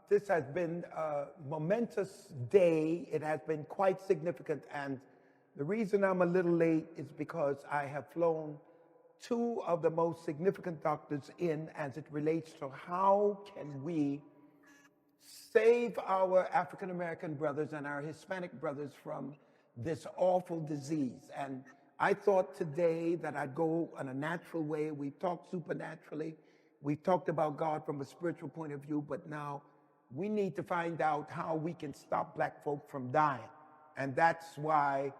This has been a momentous day. It has been quite significant. And the reason I'm a little late is because I have flown two of the most significant doctors in as it relates to how can we save our African American brothers and our Hispanic brothers from this awful disease. And I thought today that I'd go in a natural way. We've talked supernaturally. We've talked about God from a spiritual point of view, but now we need to find out how we can stop black folk from dying. And that's why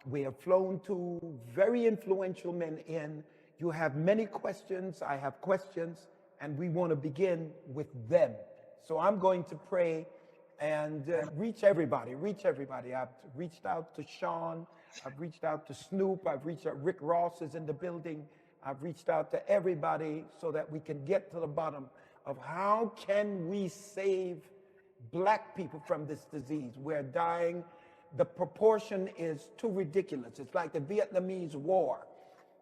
we have flown two very influential men in. You have many questions, I have questions, and we want to begin with them. So I'm going to pray and reach everybody. I've reached out to Sean, I've reached out to Snoop, I've reached out, Rick Ross is in the building. I've reached out to everybody so that we can get to the bottom of how can we save black people from this disease. We're dying. The proportion is too ridiculous. It's like the Vietnamese War,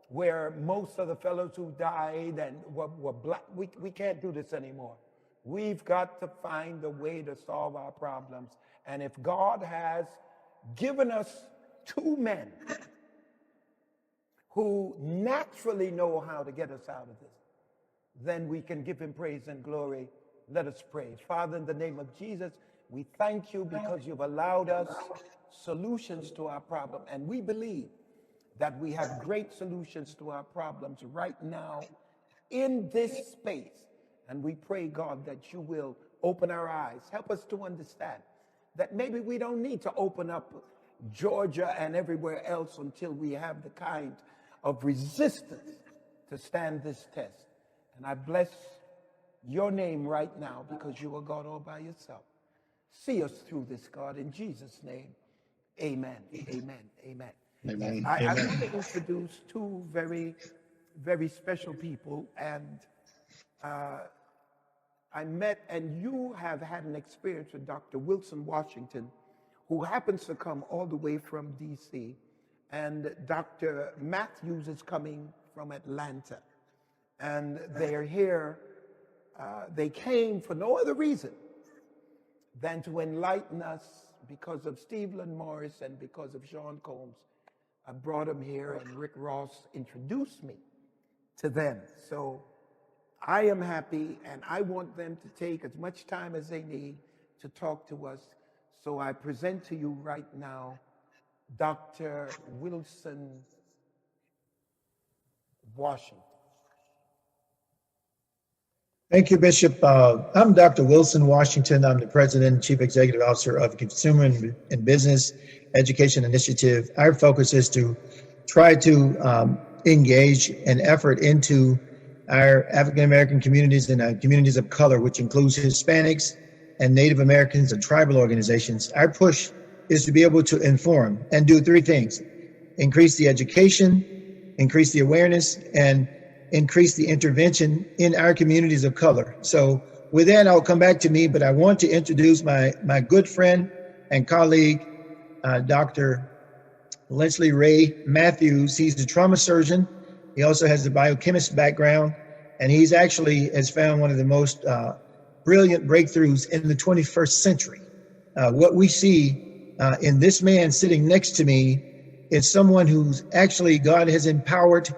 where most of the fellows who died and were black. We can't do this anymore. We've got to find a way to solve our problems. And if God has given us two men who naturally know how to get us out of this, then we can give him praise and glory. Let us pray. Father, in the name of Jesus, we thank you because you've allowed us solutions to our problem. And we believe that we have great solutions to our problems right now in this space. And we pray, God, that you will open our eyes. Help us to understand that maybe we don't need to open up Georgia and everywhere else until we have the kind of resistance to stand this test. And I bless your name right now because you are God all by yourself. See us through this, God, in Jesus' name. Amen. Amen. Amen. Amen. I want to introduce two very, very special people. And I met, and you have had an experience with Dr. Wilson Washington, who happens to come all the way from D.C., and Dr. Matthews is coming from Atlanta. And they're here. They came for no other reason than to enlighten us because of Stephen Morris and because of Sean Combs. I brought them here, and Rick Ross introduced me to them. So I am happy, and I want them to take as much time as they need to talk to us. So I present to you right now Dr. Wilson Washington. Thank you, Bishop. I'm Dr. Wilson Washington. I'm the President and Chief Executive Officer of Consumer and Business Education Initiative. Our focus is to try to engage an effort into our African American communities and our communities of color, which includes Hispanics and Native Americans and tribal organizations. Our push is to be able to inform and do three things: increase the education, increase the awareness, and increase the intervention in our communities of color. So with that, I'll come back to me, but I want to introduce my good friend and colleague, Dr. Leslie Ray Matthews. He's the trauma surgeon. He also has the biochemist background, and he's actually has found one of the most brilliant breakthroughs in the 21st century. What we see in this man sitting next to me is someone who's actually God has empowered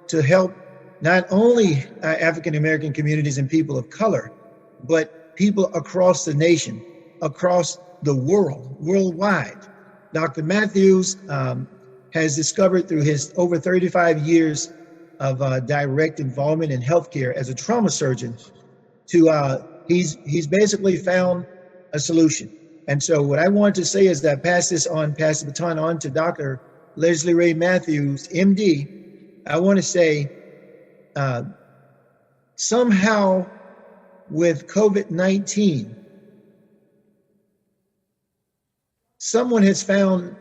to help not only African American communities and people of color, but people across the nation, across the world, worldwide. Dr. Matthews has discovered through his over 35 years of direct involvement in healthcare as a trauma surgeon he's basically found a solution. And so what I want to say is that pass the baton on to Dr. Leslie Ray Matthews, MD. I want to say somehow with COVID-19, someone has found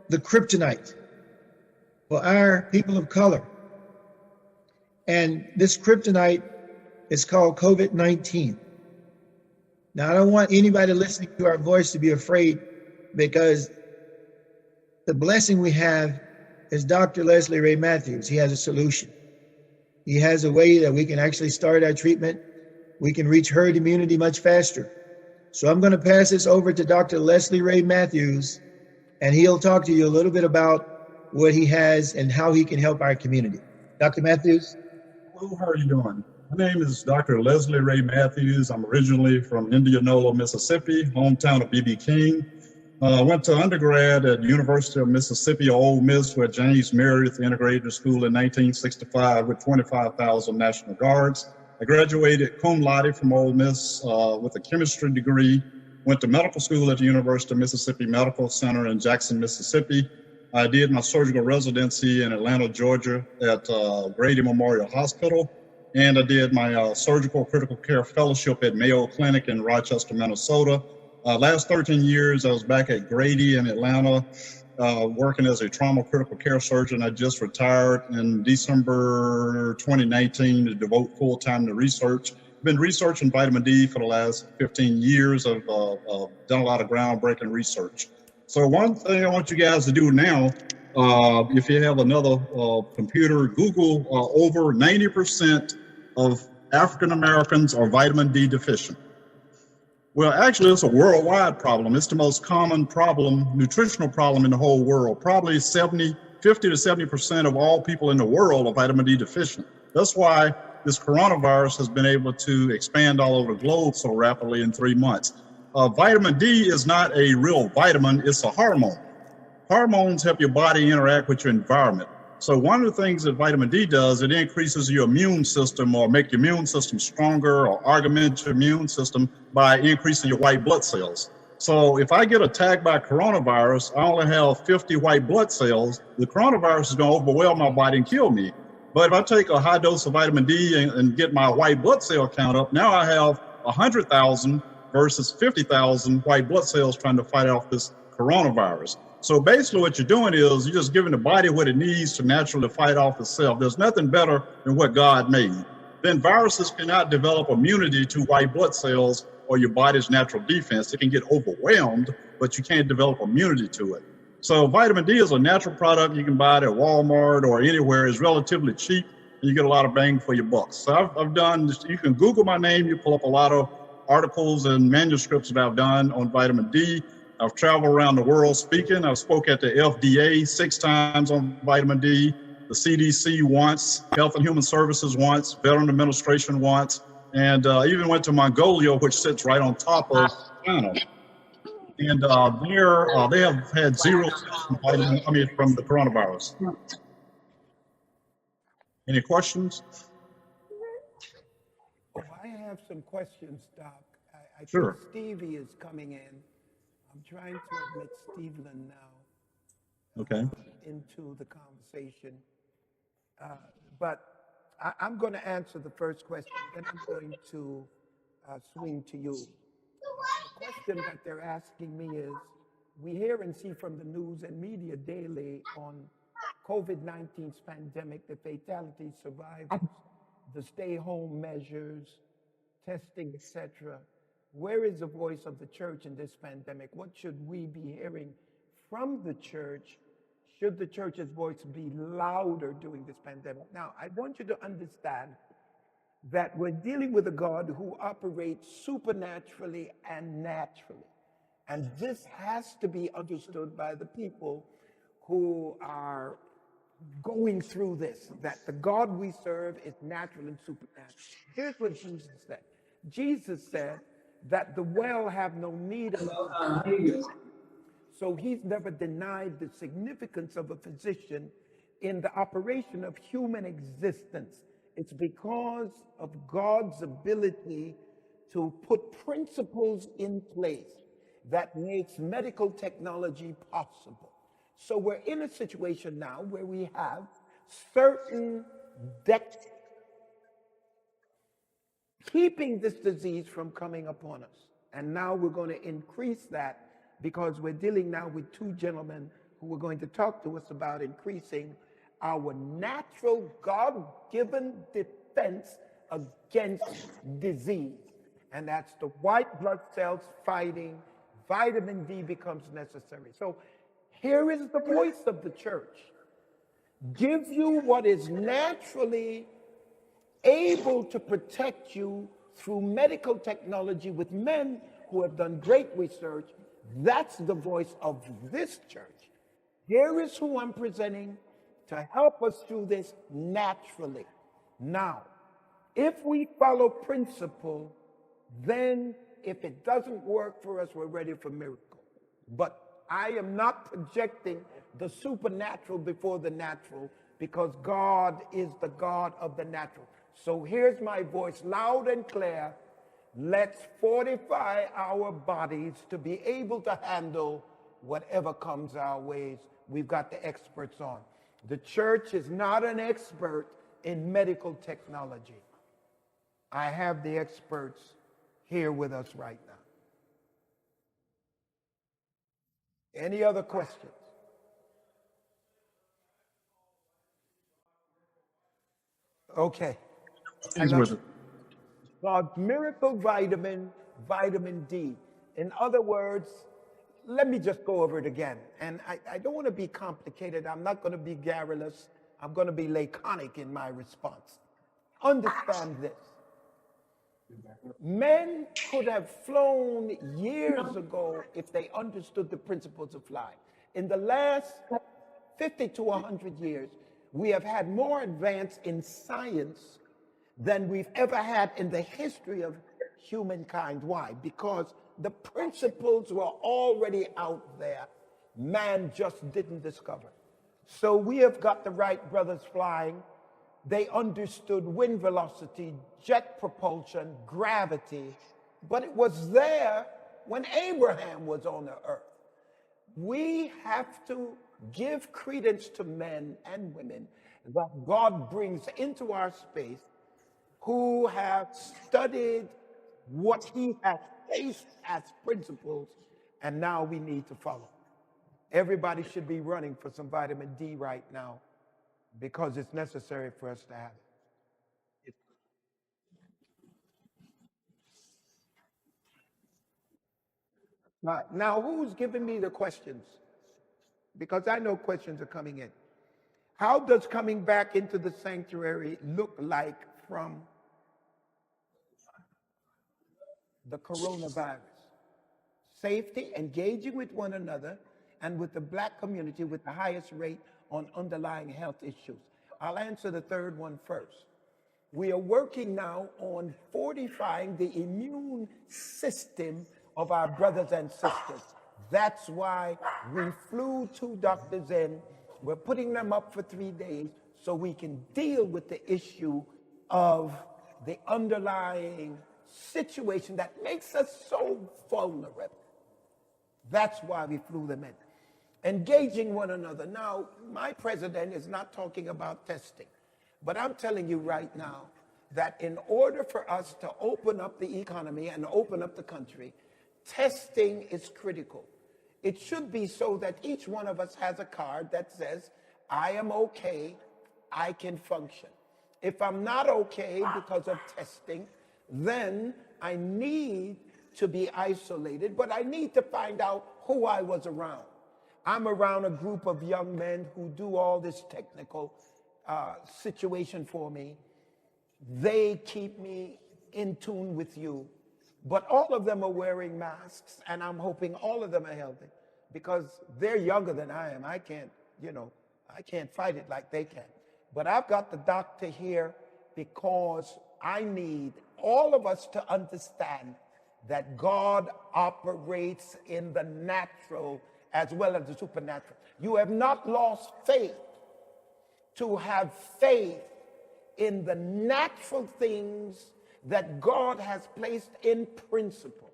the kryptonite for our people of color. And this kryptonite is called COVID-19. Now, I don't want anybody listening to our voice to be afraid, because the blessing we have is Dr. Leslie Ray Matthews. He has a solution. He has a way that we can actually start our treatment. We can reach herd immunity much faster. So I'm going to pass this over to Dr. Leslie Ray Matthews, and he'll talk to you a little bit about what he has and how he can help our community. Dr. Matthews? Hello, how are you doing? My name is Dr. Leslie Ray Matthews. I'm originally from Indianola, Mississippi, hometown of B.B. King. I went to undergrad at University of Mississippi, Ole Miss, where James Meredith integrated school in 1965 with 25,000 National Guards. I graduated cum laude from Ole Miss with a chemistry degree, went to medical school at the University of Mississippi Medical Center in Jackson, Mississippi. I did my surgical residency in Atlanta, Georgia at Grady Memorial Hospital. And I did my surgical critical care fellowship at Mayo Clinic in Rochester, Minnesota. Last 13 years, I was back at Grady in Atlanta, working as a trauma critical care surgeon. I just retired in December 2019 to devote full time to research. I've been researching vitamin D for the last 15 years. I've done a lot of groundbreaking research. So one thing I want you guys to do now, if you have another computer, Google over 90% of African Americans are vitamin D deficient. Well, actually, it's a worldwide problem. It's the most common problem, nutritional problem in the whole world. Probably 50 to 70% of all people in the world are vitamin D deficient. That's why this coronavirus has been able to expand all over the globe so rapidly in 3 months. Vitamin D is not a real vitamin, it's a hormone. Hormones help your body interact with your environment. So one of the things that vitamin D does, it increases your immune system or make your immune system stronger or augment your immune system by increasing your white blood cells. So if I get attacked by coronavirus, I only have 50 white blood cells. The coronavirus is going to overwhelm my body and kill me. But if I take a high dose of vitamin D and get my white blood cell count up, now I have 100,000 versus 50,000 white blood cells trying to fight off this coronavirus. So basically what you're doing is you're just giving the body what it needs to naturally fight off itself. There's nothing better than what God made. Then viruses cannot develop immunity to white blood cells or your body's natural defense. It can get overwhelmed, but you can't develop immunity to it. So vitamin D is a natural product. You can buy it at Walmart or anywhere. It's relatively cheap, and you get a lot of bang for your buck. So I've done, you can Google my name, you pull up a lot of articles and manuscripts that I've done on vitamin D. I've traveled around the world speaking. I've spoke at the FDA 6 times on vitamin D, the CDC once, Health and Human Services once, Veteran Administration once, and even went to Mongolia, which sits right on top of China. And there they have had 0 deaths from the coronavirus. Any questions? Oh, I have some questions, Doc. I Sure. think Stevie is coming in. I'm trying to admit Steveland now Okay. into the conversation. But I'm going to answer the first question, then I'm going to swing to you. The question that they're asking me is, we hear and see from the news and media daily on COVID-19's pandemic, the fatality survivors, the stay-home measures, testing, etc. Where is the voice of the church in this pandemic? What should we be hearing from the church? Should the church's voice be louder during this pandemic? Now, I want you to understand that we're dealing with a God who operates supernaturally and naturally. And this has to be understood by the people who are going through this, that the God we serve is natural and supernatural. Here's what Jesus said. Jesus said that the well have no need of a physician. So he's never denied the significance of a physician in the operation of human existence. It's because of God's ability to put principles in place that makes medical technology possible. So we're in a situation now where we have certain keeping this disease from coming upon us. And now we're going to increase that because we're dealing now with 2 gentlemen who are going to talk to us about increasing our natural God-given defense against disease. And that's the white blood cells fighting. Vitamin D becomes necessary. So here is the voice of the church. Give you what is naturally able to protect you through medical technology with men who have done great research. That's the voice of this church. Here is who I'm presenting to help us through this naturally. Now, if we follow principle, then if it doesn't work for us, we're ready for miracle. But I am not projecting the supernatural before the natural, because God is the God of the natural. So here's my voice loud and clear. Let's fortify our bodies to be able to handle whatever comes our ways. We've got the experts on. The church is not an expert in medical technology. I have the experts here with us right now. Any other questions? Okay. He's with it. Called miracle vitamin, vitamin D. In other words, let me just go over it again. And I don't want to be complicated. I'm not going to be garrulous. I'm going to be laconic in my response. Understand this. Men could have flown years ago if they understood the principles of flight. In the last 50 to 100 years, we have had more advance in science than we've ever had in the history of humankind. Why? Because the principles were already out there. Man just didn't discover. So we have got the Wright brothers flying. They understood wind velocity, jet propulsion, gravity, but it was there when Abraham was on the earth. We have to give credence to men and women that God brings into our space who have studied what he has placed as principles, and now we need to follow. Everybody should be running for some vitamin D right now because it's necessary for us to have it. Now, who's giving me the questions? Because I know questions are coming in. How does coming back into the sanctuary look like from the coronavirus? Safety, engaging with one another, and with the black community with the highest rate on underlying health issues. I'll answer the third one first. We are working now on fortifying the immune system of our brothers and sisters. That's why we flew 2 doctors in. We're putting them up for 3 days so we can deal with the issue of the underlying situation that makes us so vulnerable. That's why we flew them in. Engaging one another. Now, my president is not talking about testing, but I'm telling you right now that in order for us to open up the economy and open up the country, testing is critical. It should be so that each one of us has a card that says, I am okay, I can function. If I'm not okay because of testing, then I need to be isolated, but I need to find out who I was around. I'm around a group of young men who do all this technical situation for me. They keep me in tune with you. But all of them are wearing masks, and I'm hoping all of them are healthy because they're younger than I am. I can't fight it like they can. But I've got the doctor here because I need all of us to understand that God operates in the natural as well as the supernatural. You have not lost faith to have faith in the natural things that God has placed in principle.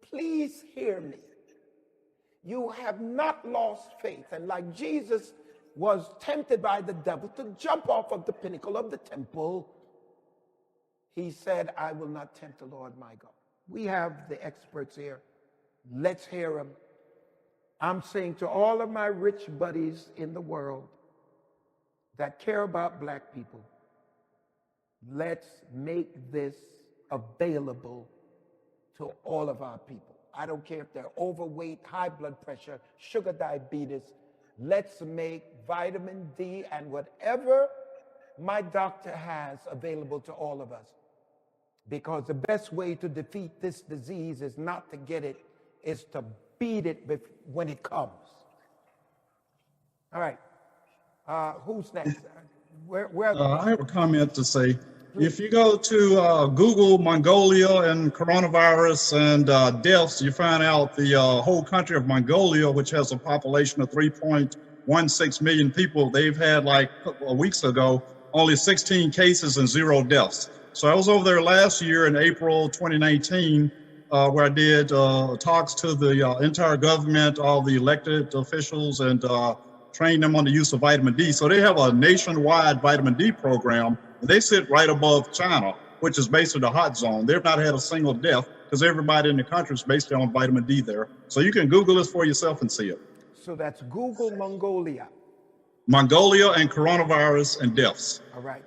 Please hear me. You have not lost faith. And like Jesus was tempted by the devil to jump off of the pinnacle of the temple, he said, I will not tempt the Lord my God. We have the experts here. Let's hear them. I'm saying to all of my rich buddies in the world that care about black people, let's make this available to all of our people. I don't care if they're overweight, high blood pressure, sugar diabetes. Let's make vitamin D and whatever my doctor has available to all of us. because the best way to defeat this disease is not to get it, is to beat it when it comes. All right. Who's next? I have a comment to say. If you go to Google Mongolia and coronavirus and deaths, you find out the whole country of Mongolia, which has a population of 3.16 million people, they've had, like a couple of weeks ago, only 16 cases and 0 deaths. So I was over there last year in April 2019, where I did talks to the entire government, all the elected officials, and train them on the use of vitamin D. So they have a nationwide vitamin D program. And they sit right above China, which is basically the hot zone. They've not had a single death because everybody in the country is basically on vitamin D there. So you can Google this for yourself and see it. So that's Google Mongolia. Mongolia and coronavirus and deaths. All right.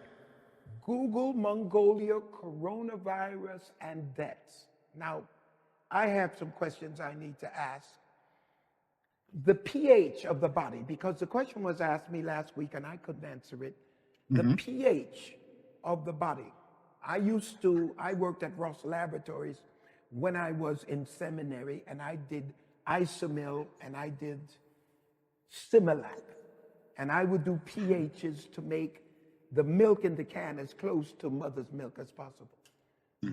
Google Mongolia, coronavirus, and deaths. Now, I have some questions I need to ask. The pH of the body, because the question was asked me last week and I couldn't answer it. The pH of the body. I worked at Ross Laboratories when I was in seminary, and I did Isomil and I did Similac. And I would do pHs to make the milk in the can as close to mother's milk as possible.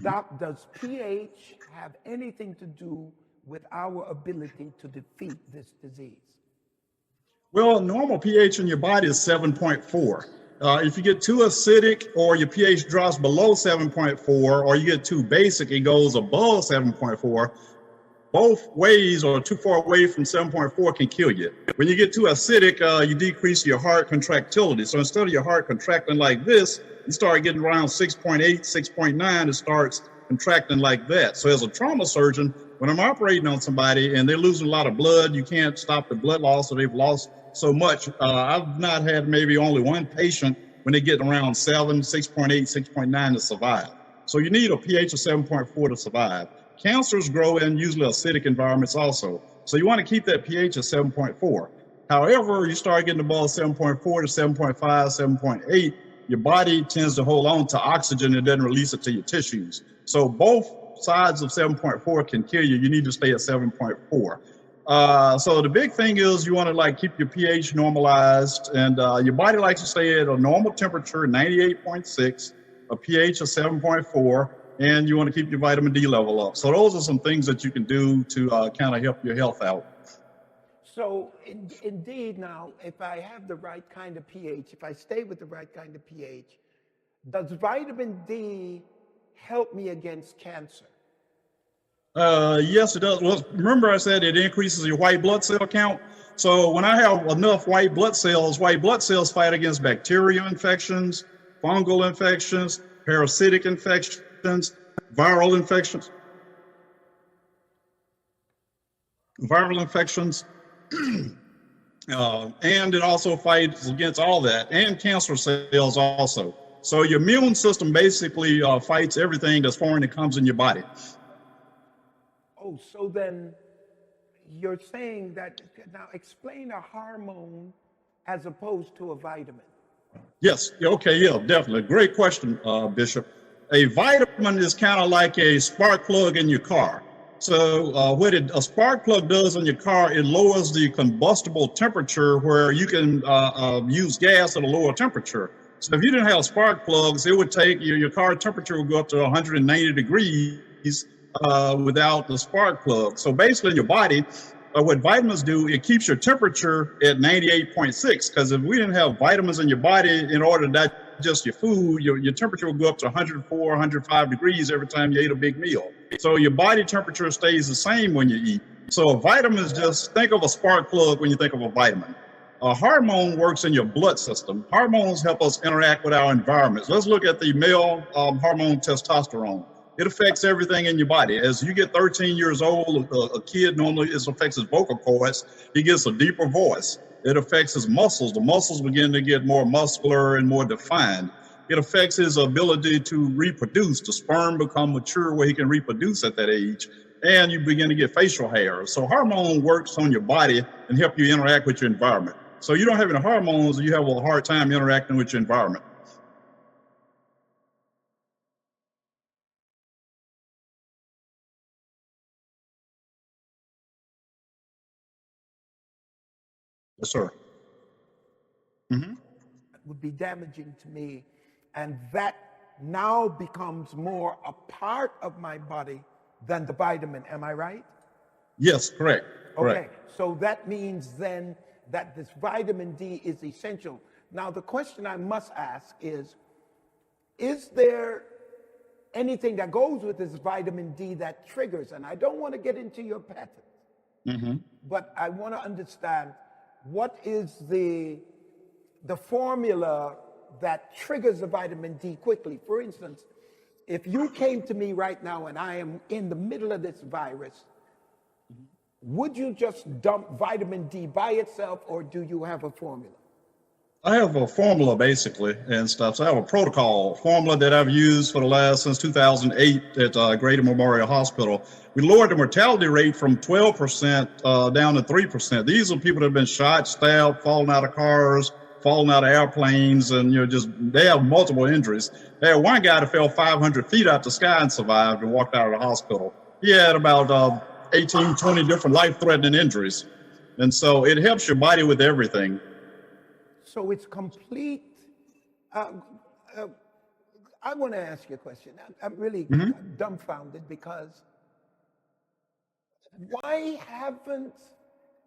Doc, does pH have anything to do with our ability to defeat this disease? Well, normal pH in your body is 7.4. If you get too acidic or your pH drops below 7.4, or you get too basic, it goes above 7.4, both ways or too far away from 7.4 can kill you. When you get too acidic, you decrease your heart contractility. So instead of your heart contracting like this, you start getting around 6.8, 6.9, it starts contracting like that. So as a trauma surgeon, when I'm operating on somebody and they're losing a lot of blood, you can't stop the blood loss, or they've lost so much. I've not had maybe only one patient when they get around 7, 6.8, 6.9 to survive. So you need a pH of 7.4 to survive. Cancers grow in usually acidic environments also. So you want to keep that pH at 7.4. However, you start getting above 7.4 to 7.5, 7.8, your body tends to hold on to oxygen and doesn't release it to your tissues. So both sides of 7.4 can kill you. You need to stay at 7.4. So the big thing is you want to keep your pH normalized, and your body likes to stay at a normal temperature, 98.6, a pH of 7.4, and you want to keep your vitamin D level up. So those are some things that you can do to kind of help your health out. So indeed, now, if I have the right kind of pH, if I stay with the right kind of pH, does vitamin D help me against cancer? Yes, it does. Well, remember I said it increases your white blood cell count. So when I have enough white blood cells fight against bacterial infections, fungal infections, parasitic infections, viral infections, and it also fights against all that, and cancer cells also. So your immune system basically fights everything that's foreign that comes in your body. Oh, so then you're saying that, now explain a hormone as opposed to a vitamin. Yes, okay, yeah, definitely. Great question, Bishop. A vitamin is kind of like a spark plug in your car. So what a spark plug does in your car, it lowers the combustible temperature where you can use gas at a lower temperature. So if you didn't have spark plugs, it would take your car temperature would go up to 190 degrees without the spark plug. So basically in your body, what vitamins do, it keeps your temperature at 98.6, because if we didn't have vitamins in your body in order to digest your food, your temperature would go up to 104, 105 degrees every time you ate a big meal. So your body temperature stays the same when you eat. So a vitamin is just, think of a spark plug when you think of a vitamin. A hormone works in your blood system. Hormones help us interact with our environments. Let's look at the male hormone testosterone. It affects everything in your body. As you get 13 years old, a kid normally, it affects his vocal cords. He gets a deeper voice. It affects his muscles. The muscles begin to get more muscular and more defined. It affects his ability to reproduce. The sperm become mature where he can reproduce at that age. And you begin to get facial hair. So hormone works on your body and help you interact with your environment. So you don't have any hormones, you have a hard time interacting with your environment. Yes, sir. Mm-hmm. would be damaging to me, and that now becomes more a part of my body than the vitamin. Am I right? Yes, correct. Okay, so that means then that this vitamin D is essential. Now, the question I must ask is there anything that goes with this vitamin D that triggers? And I don't want to get into your patents, but I want to understand what is the formula that triggers the vitamin D quickly. For instance, if you came to me right now and I am in the middle of this virus, would you just dump vitamin D by itself, or do you have a formula? I have a formula basically and stuff. So I have a protocol formula that I've used for the last since 2008 at Greater Memorial Hospital. We lowered the mortality rate from 12% down to 3%. These are people that have been shot, stabbed, fallen out of cars, falling out of airplanes, and they have multiple injuries. They had one guy that fell 500 feet out the sky and survived and walked out of the hospital. He had about 18, 20 different life-threatening injuries. And so it helps your body with everything. So it's complete. I want to ask you a question. I'm really dumbfounded because why haven't,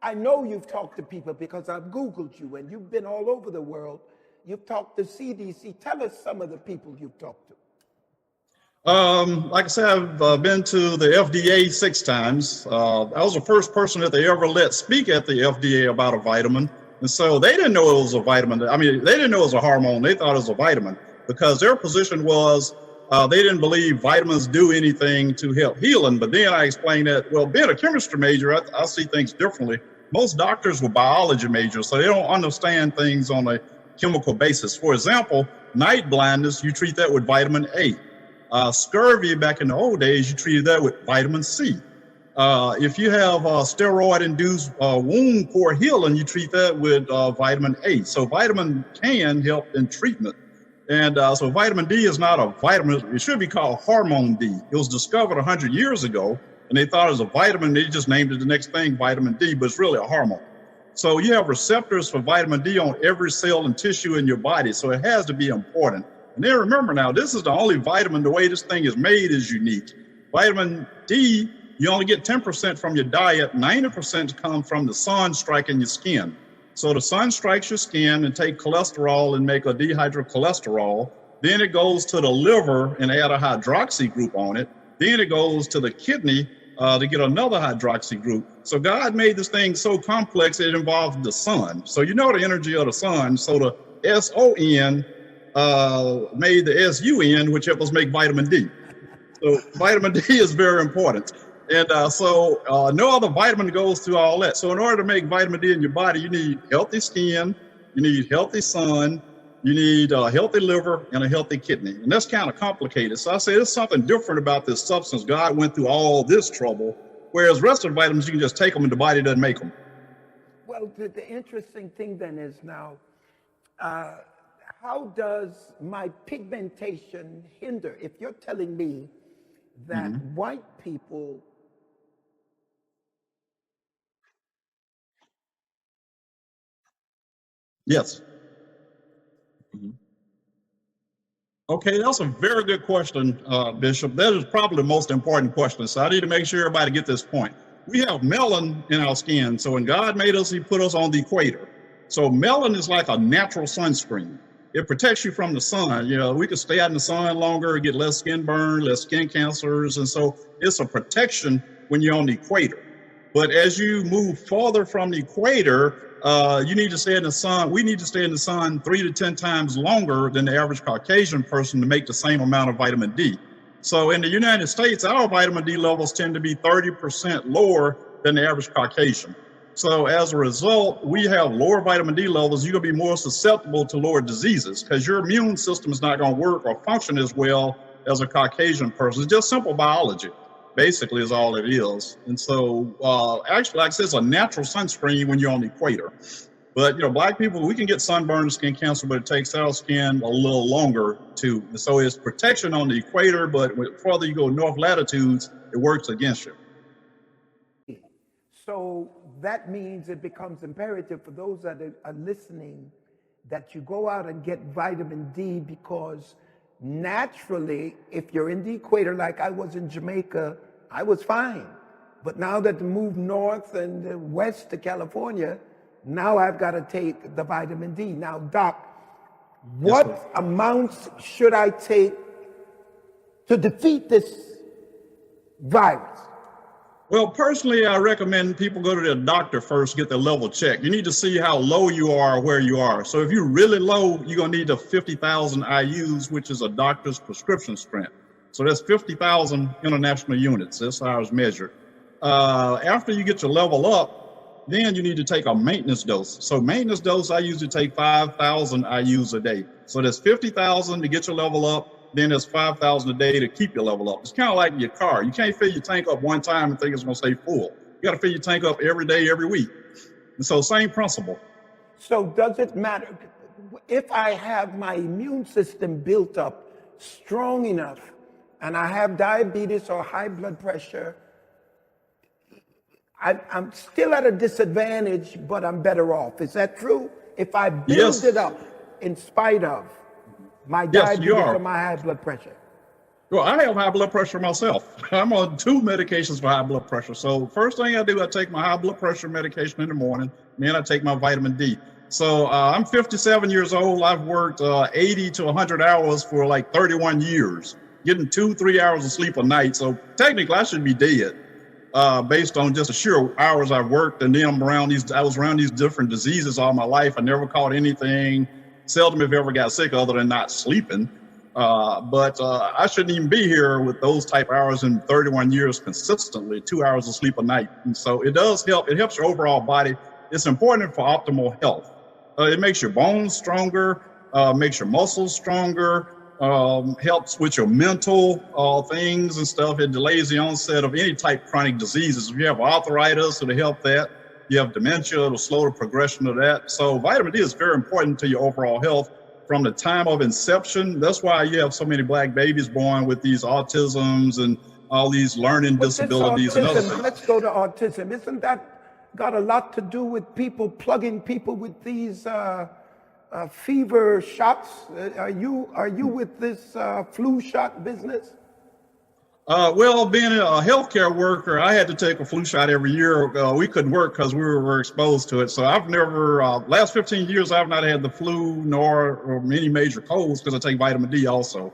I know you've talked to people because I've Googled you and you've been all over the world. You've talked to CDC. Tell us some of the people you've talked to. Like I said, I've been to the FDA 6 times. I was the first person that they ever let speak at the FDA about a vitamin. And so they didn't know it was a vitamin. I mean, they didn't know it was a hormone. They thought it was a vitamin because their position was they didn't believe vitamins do anything to help healing. But then I explained that, well, being a chemistry major, I see things differently. Most doctors were biology majors, so they don't understand things on a chemical basis. For example, night blindness, you treat that with vitamin A. Scurvy, back in the old days, you treated that with vitamin C. If you have steroid-induced wound core healing, you treat that with vitamin A. So vitamin can help in treatment. And so vitamin D is not a vitamin. It should be called hormone D. It was discovered 100 years ago, and they thought it was a vitamin. They just named it the next thing, vitamin D, but it's really a hormone. So you have receptors for vitamin D on every cell and tissue in your body, so it has to be important. And then remember now, this is the only vitamin, the way this thing is made is unique. Vitamin D, you only get 10% from your diet, 90% comes from the sun striking your skin. So the sun strikes your skin and take cholesterol and make a dehydrocholesterol. Then it goes to the liver and add a hydroxy group on it. Then it goes to the kidney to get another hydroxy group. So God made this thing so complex it involves the sun. So you know the energy of the sun. So the SON made the SUN, which helps us make vitamin D. So vitamin D is very important. And so no other vitamin goes through all that. So in order to make vitamin D in your body, you need healthy skin, you need healthy sun, you need a healthy liver and a healthy kidney. And that's kind of complicated. So I say there's something different about this substance. God went through all this trouble, whereas rest of the vitamins, you can just take them and the body doesn't make them. Well, the interesting thing then is now, how does my pigmentation hinder? If you're telling me that white people Yes. Okay, that's a very good question, Bishop. That is probably the most important question. So I need to make sure everybody get this point. We have melanin in our skin. So when God made us, he put us on the equator. So melanin is like a natural sunscreen. It protects you from the sun. You know, we can stay out in the sun longer, get less skin burn, less skin cancers. And so it's a protection when you're on the equator. But as you move farther from the equator, you need to stay in the sun. We need to stay in the sun 3 to 10 times longer than the average Caucasian person to make the same amount of vitamin D. So in the United States, our vitamin D levels tend to be 30% lower than the average Caucasian. So as a result, we have lower vitamin D levels. You're going to be more susceptible to lower diseases because your immune system is not going to work or function as well as a Caucasian person. It's just simple biology, basically, is all it is. And so actually, like I said, it's a natural sunscreen when you're on the equator. But, you know, black people, we can get sunburn and skin cancer, but it takes our skin a little longer too. And so it's protection on the equator, but the further you go north latitudes, it works against you. So that means it becomes imperative for those that are listening that you go out and get vitamin D, because naturally, if you're in the equator like I was in Jamaica, I was fine. But now that to move north and west to California, now I've got to take the vitamin D. Now, Doc, what amounts should I take to defeat this virus? Well, personally, I recommend people go to their doctor first, get their level checked. You need to see how low you are, where you are. So if you're really low, you're going to need a 50,000 IUs, which is a doctor's prescription strength. So that's 50,000 international units. That's how it's measured. After you get your level up, then you need to take a maintenance dose. So maintenance dose, I usually take 5,000 IUs a day. So that's 50,000 to get your level up. Then there's 5,000 a day to keep your level up. It's kind of like your car. You can't fill your tank up one time and think it's going to stay full. You got to fill your tank up every day, every week. And so same principle. So does it matter if I have my immune system built up strong enough and I have diabetes or high blood pressure, I'm still at a disadvantage, but I'm better off. Is that true? If I build it up in spite of my diabetes or my high blood pressure? Well, I have high blood pressure myself. I'm on 2 medications for high blood pressure. So first thing I do, I take my high blood pressure medication in the morning, then I take my vitamin D. So I'm 57 years old. I've worked 80 to 100 hours for like 31 years, getting 2-3 hours of sleep a night. So technically I should be dead based on just the sheer hours I've worked. And then I was around these different diseases all my life. I never caught anything. Seldom if ever got sick other than not sleeping. But I shouldn't even be here with those type hours in 31 years consistently, 2 hours of sleep a night. And so it does help. It helps your overall body. It's important for optimal health. It makes your bones stronger, makes your muscles stronger, helps with your mental things and stuff. It delays the onset of any type of chronic diseases. If you have arthritis, it'll help that. You have dementia, it'll slow the progression of that. So vitamin D is very important to your overall health from the time of inception. That's why you have so many black babies born with these autisms and all these learning disabilities and other things. Let's go to autism. Isn't that got a lot to do with people plugging people with these fever shots? Are you with this flu shot business? Well, being a healthcare worker, I had to take a flu shot every year. We couldn't work because we were exposed to it. So I've never, last 15 years, I've not had the flu nor any major colds because I take vitamin D also.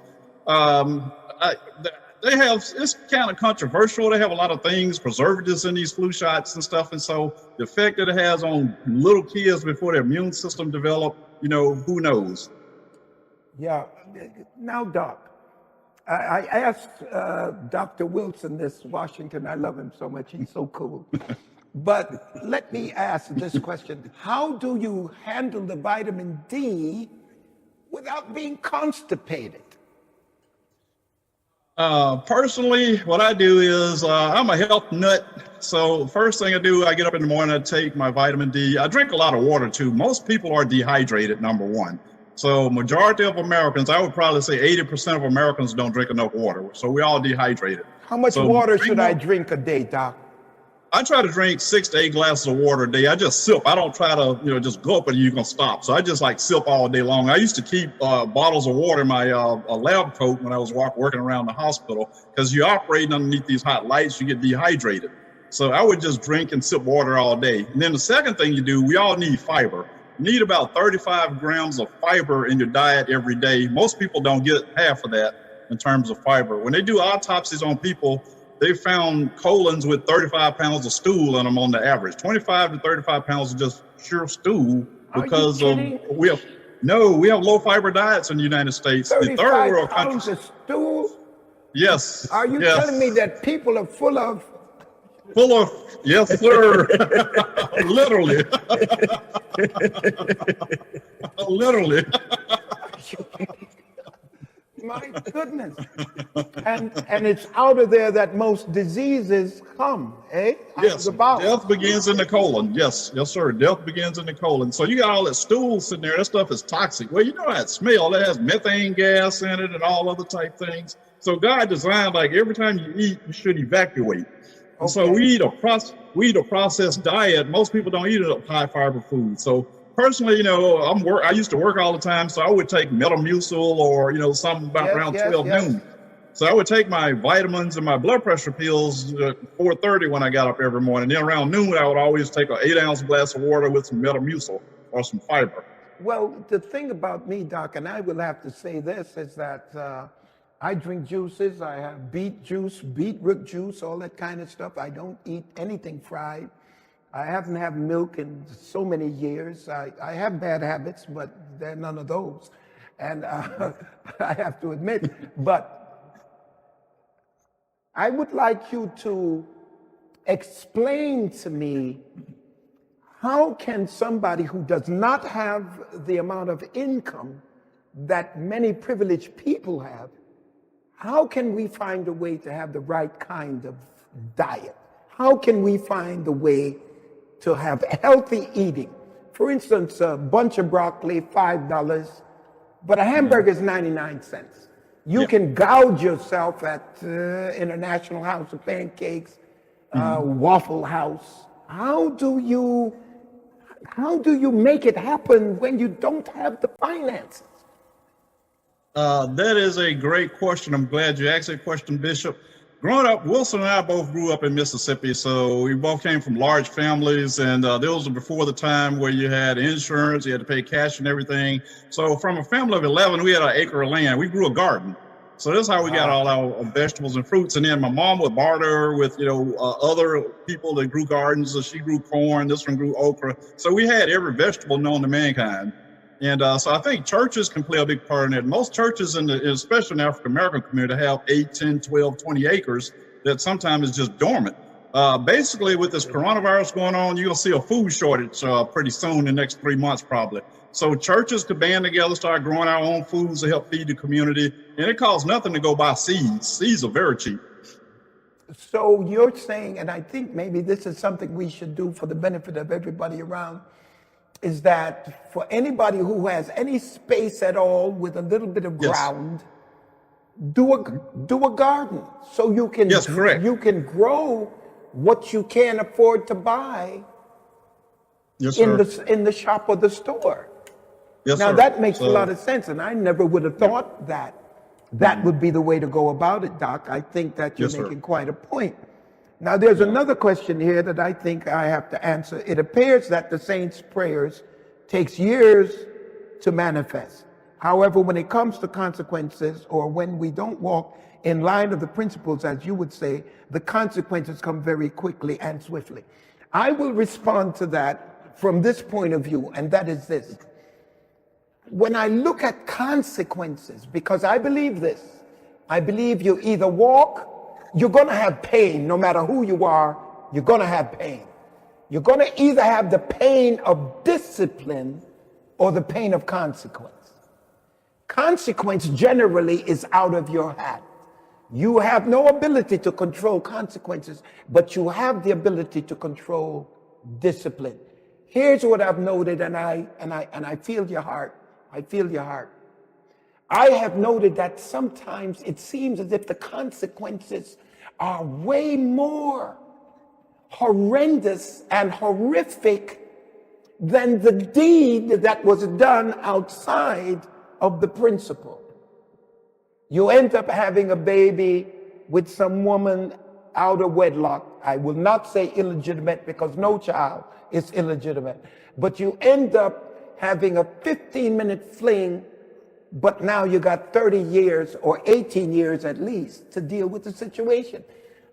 It's kind of controversial. They have a lot of things, preservatives in these flu shots and stuff. And so the effect that it has on little kids before their immune system develop, who knows? Yeah. Now, Doc, I asked Dr. Wilson this, Washington. I love him so much. He's so cool. But let me ask this question. How do you handle the vitamin D without being constipated? Personally, what I do is I'm a health nut. So first thing I do, I get up in the morning, I take my vitamin D. I drink a lot of water too. Most people are dehydrated, number one. So majority of Americans, I would probably say 80% of Americans don't drink enough water. So we're all dehydrated. How much water should I drink a day, Doc? I try to drink 6 to 8 glasses of water a day. I just sip. I don't try to, just go up and you're going to stop. So I just like sip all day long. I used to keep bottles of water in my lab coat when I was working around the hospital, because you're operating underneath these hot lights, you get dehydrated. So I would just drink and sip water all day. And then the second thing you do, we all need fiber. You need about 35 grams of fiber in your diet every day. Most people don't get half of that in terms of fiber. When they do autopsies on people, they found colons with 35 pounds of stool in them on the average. 25 to 35 pounds of just pure stool because we have low fiber diets in the United States. 35 the third world pounds countries. of stool? Yes. Are you telling me that people are full of? Yes, sir. Literally. Literally. My goodness. And it's out of there that most diseases come, eh? Yes, death begins in the colon. Yes, sir. Death begins in the colon. So you got all that stool sitting there. That stuff is toxic. Well, you know that smell. It has methane gas in it and all other type things. So God designed, like, every time you eat, you should evacuate. And so Okay. we eat a processed diet. Most people don't eat a high fiber food. So personally, I used to work all the time, so I would take Metamucil or something about Yes, around yes, 12 yes. noon. So I would take my vitamins and my blood pressure pills at 4:30 when I got up every morning. Then around noon, I would always take an 8-ounce glass of water with some Metamucil or some fiber. Well, the thing about me, Doc, and I will have to say this, is that I drink juices. I have beet juice, beetroot juice, all that kind of stuff. I don't eat anything fried. I haven't had milk in so many years. I have bad habits, but they're none of those. And I have to admit, but I would like you to explain to me, how can somebody who does not have the amount of income that many privileged people have, how can we find a way to have the right kind of diet? How can we find a way to have healthy eating? For instance, a bunch of broccoli, $5, but a hamburger is 99 cents. You can gouge yourself at International House of Pancakes, Waffle House. How do you make it happen when you don't have the finances? That is a great question. I'm glad you asked that question, Bishop. Growing up, Wilson and I both grew up in Mississippi, so we both came from large families, and those were before the time where you had insurance, you had to pay cash and everything. So from a family of 11, we had an acre of land. We grew a garden. So that's how we got all our vegetables and fruits. And then my mom would barter with, other people that grew gardens. So she grew corn, this one grew okra. So we had every vegetable known to mankind. And so I think churches can play a big part in it. Most churches, especially in the African-American community, have 8, 10, 12, 20 acres that sometimes is just dormant. Basically, with this coronavirus going on, you're going to see a food shortage pretty soon, in the next 3 months probably. So churches could band together, start growing our own foods to help feed the community. And it costs nothing to go buy seeds. Seeds are very cheap. So you're saying, and I think maybe this is something we should do for the benefit of everybody around, is that for anybody who has any space at all with a little bit of ground, do a garden, so you can you can grow what you can't afford to buy in the shop or the store. Now that makes a lot of sense, and I never would have thought that would be the way to go about it, Doc. I think that you're making quite a point. Now, there's another question here that I think I have to answer. It appears that the saints' prayers takes years to manifest. However, when it comes to consequences, or when we don't walk in line of the principles, as you would say, the consequences come very quickly and swiftly. I will respond to that from this point of view, and that is this. When I look at consequences, because I believe this, I believe you either walk, you're going to have pain. No matter who you are, you're going to have pain. You're going to either have the pain of discipline or the pain of consequence. Consequence generally is out of your hand. You have no ability to control consequences, but you have the ability to control discipline. Here's what I've noted, and I feel your heart. I feel your heart. I have noted that sometimes it seems as if the consequences are way more horrendous and horrific than the deed that was done outside of the principle. You end up having a baby with some woman out of wedlock. I will not say illegitimate, because no child is illegitimate. But you end up having a 15-minute fling, but now you got 30 years or 18 years at least to deal with the situation.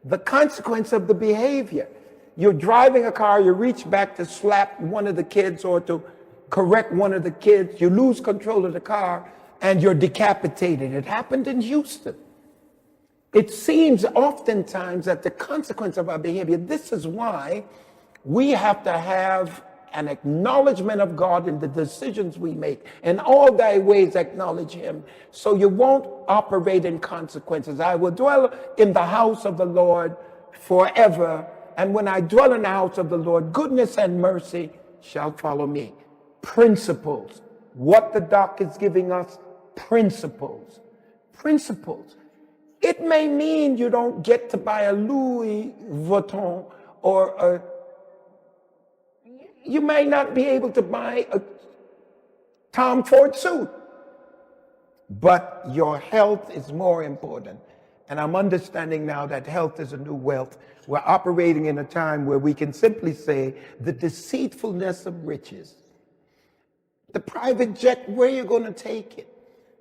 The consequence of the behavior. You're driving a car, you reach back to slap one of the kids or to correct one of the kids, you lose control of the car, and you're decapitated. It happened in Houston. It seems oftentimes that the consequence of our behavior, this is why we have to have an acknowledgement of God in the decisions we make. In all thy ways acknowledge him, so you won't operate in consequences. I will dwell in the house of the Lord forever, and when I dwell in the house of the Lord, goodness and mercy shall follow me. Principles. What the doc is giving us, principles. Principles. It may mean you don't get to buy a Louis Vuitton or you may not be able to buy a Tom Ford suit, but your health is more important. And I'm understanding now that health is a new wealth. We're operating in a time where we can simply say the deceitfulness of riches. The private jet, where you going to take it?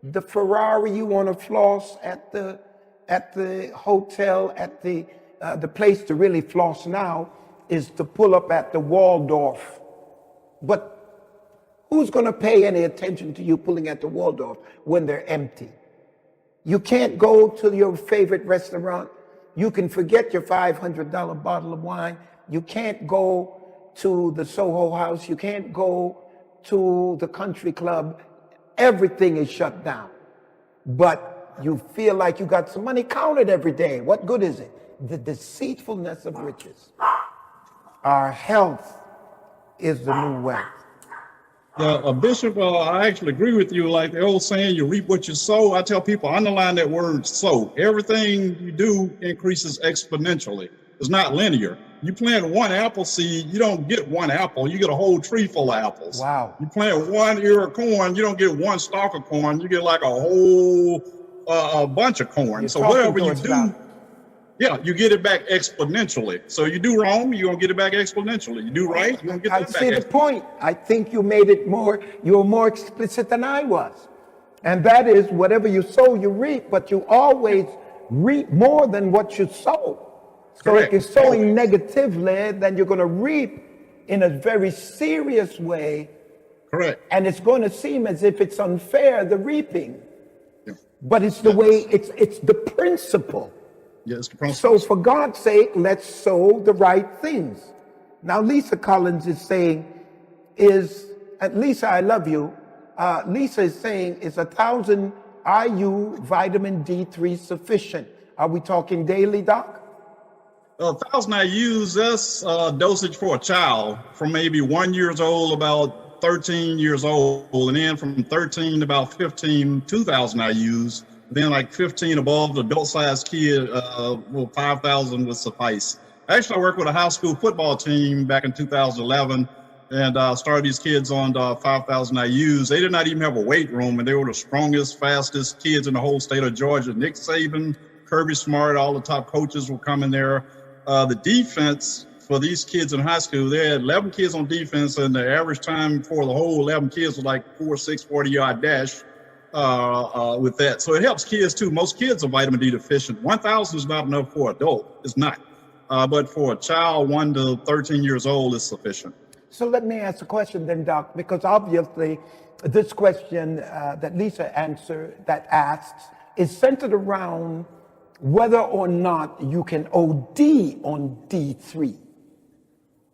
The Ferrari you want to floss at the hotel, at the place to really floss now is to pull up at the Waldorf. But who's going to pay any attention to you pulling at the Waldorf when they're empty? You can't go to your favorite restaurant. You can forget your $500 bottle of wine. You can't go to the Soho House. You can't go to the country club. Everything is shut down. But you feel like you got some money. Count it every day. What good is it? The deceitfulness of riches. Our health is the new wealth. Bishop, I actually agree with you. Like the old saying, you reap what you sow. I tell people, underline that word sow. Everything you do increases exponentially. It's not linear. You plant one apple seed, you don't get one apple. You get a whole tree full of apples. Wow. You plant one ear of corn, you don't get one stalk of corn. You get like a whole a bunch of corn. So whatever you do, you get it back exponentially. So you do wrong, you're going to get it back exponentially. You do right, you're going to get that back. I see the point. I think you made it you were more explicit than I was. And that is, whatever you sow, you reap, but you always reap more than what you sow. So Correct. if you're sowing negatively, then you're going to reap in a very serious way. Correct. And it's going to seem as if it's unfair, the reaping. Yeah. But it's the way, it's the principle. Yes, the principle. So for God's sake, let's sow the right things. Now, Lisa Collins is saying, Lisa, I love you. Lisa is saying, is 1,000 IU vitamin D3 sufficient? Are we talking daily, Doc? 1,000 IUs, that's dosage for a child from maybe 1 year old, about 13 years old, and then from 13 to about 15, 2,000 IUs. Then like 15 above the adult-sized kid, 5,000 would suffice. Actually, I worked with a high school football team back in 2011 and started these kids on 5,000 IUs. They did not even have a weight room, and they were the strongest, fastest kids in the whole state of Georgia. Nick Saban, Kirby Smart, all the top coaches were coming there. The defense for these kids in high school, they had 11 kids on defense, and the average time for the whole 11 kids was like 4.6 40-yard dash. With that. So it helps kids too. Most kids are vitamin D deficient. 1,000 is not enough for an adult. It's not. But for a child 1 to 13 years old, it's sufficient. So let me ask a question then, Doc, because obviously this question that Lisa asks is centered around whether or not you can OD on D3.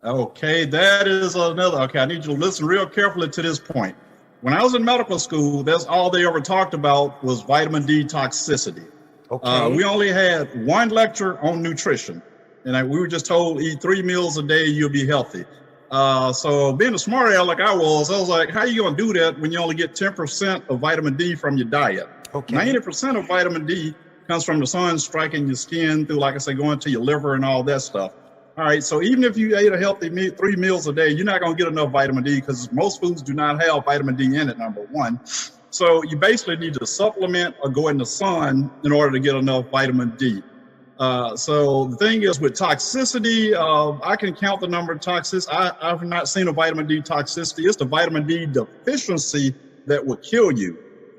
Okay, that is another. Okay, I need you to listen real carefully to this point. When I was in medical school, that's all they ever talked about was vitamin D toxicity. Okay. We only had one lecture on nutrition, and we were just told eat 3 meals a day, you'll be healthy. So being a smart aleck like I was like, how are you going to do that when you only get 10% of vitamin D from your diet? Okay. 90% of vitamin D comes from the sun striking your skin through, like I say, going to your liver and all that stuff. All right, so even if you ate a healthy 3 meals a day, you're not going to get enough vitamin D because most foods do not have vitamin D in it, number one. So you basically need to supplement or go in the sun in order to get enough vitamin D. So the thing is with toxicity, I can count the number of toxins. I've not seen a vitamin D toxicity. It's the vitamin D deficiency that will kill you.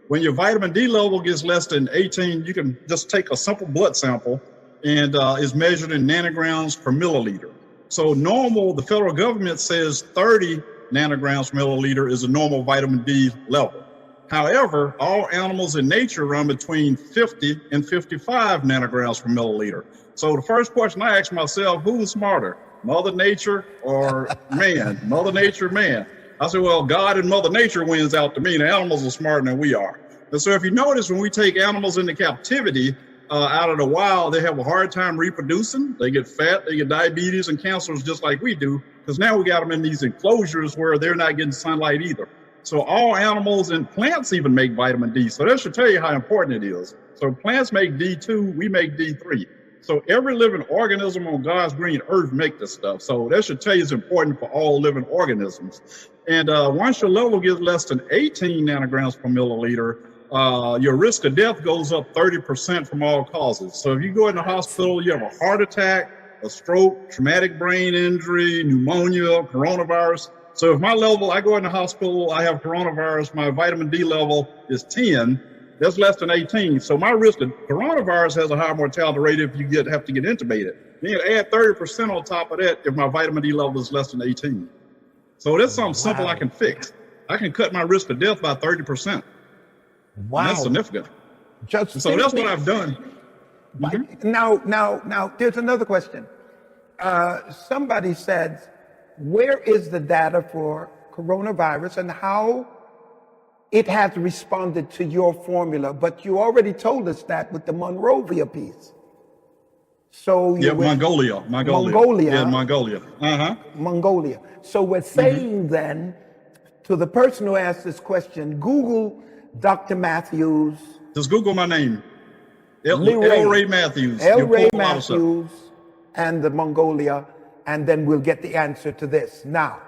When your vitamin D level gets less than 18, you can just take a simple blood sample and is measured in nanograms per milliliter. So normal, the federal government says 30 nanograms per milliliter is a normal vitamin D level. However, all animals in nature run between 50 and 55 nanograms per milliliter. So the first question I ask myself, who's smarter, Mother Nature or man? Mother Nature, man. I said, well, God and Mother Nature wins out to me. The animals are smarter than we are. And so if you notice, when we take animals into captivity, out of the wild, they have a hard time reproducing. They get fat, they get diabetes and cancers just like we do, because now we got them in these enclosures where they're not getting sunlight either. So all animals and plants even make vitamin D. So that should tell you how important it is. So plants make D2, we make D3. So every living organism on God's green earth make this stuff. So that should tell you it's important for all living organisms. And once your level gets less than 18 nanograms per milliliter, your risk of death goes up 30% from all causes. So if you go in the hospital, you have a heart attack, a stroke, traumatic brain injury, pneumonia, coronavirus. So if my level, I go in the hospital, I have coronavirus, my vitamin D level is 10, that's less than 18. So my risk of coronavirus has a higher mortality rate if you have to get intubated. Then you add 30% on top of that if my vitamin D level is less than 18. So that's something simple I can fix. I can cut my risk of death by 30%. Wow. And that's significant. So that's what I've done. Now, there's another question. Somebody said, where is the data for coronavirus and how it has responded to your formula? But you already told us that with the Monrovia piece. So yeah, Mongolia. Yeah, Mongolia. Mongolia. So we're saying then, to the person who asked this question, Google Dr. Matthews. Just Google my name. L. Ray Matthews. L. Ray Matthews and the Mongolia, and then we'll get the answer to this. Now,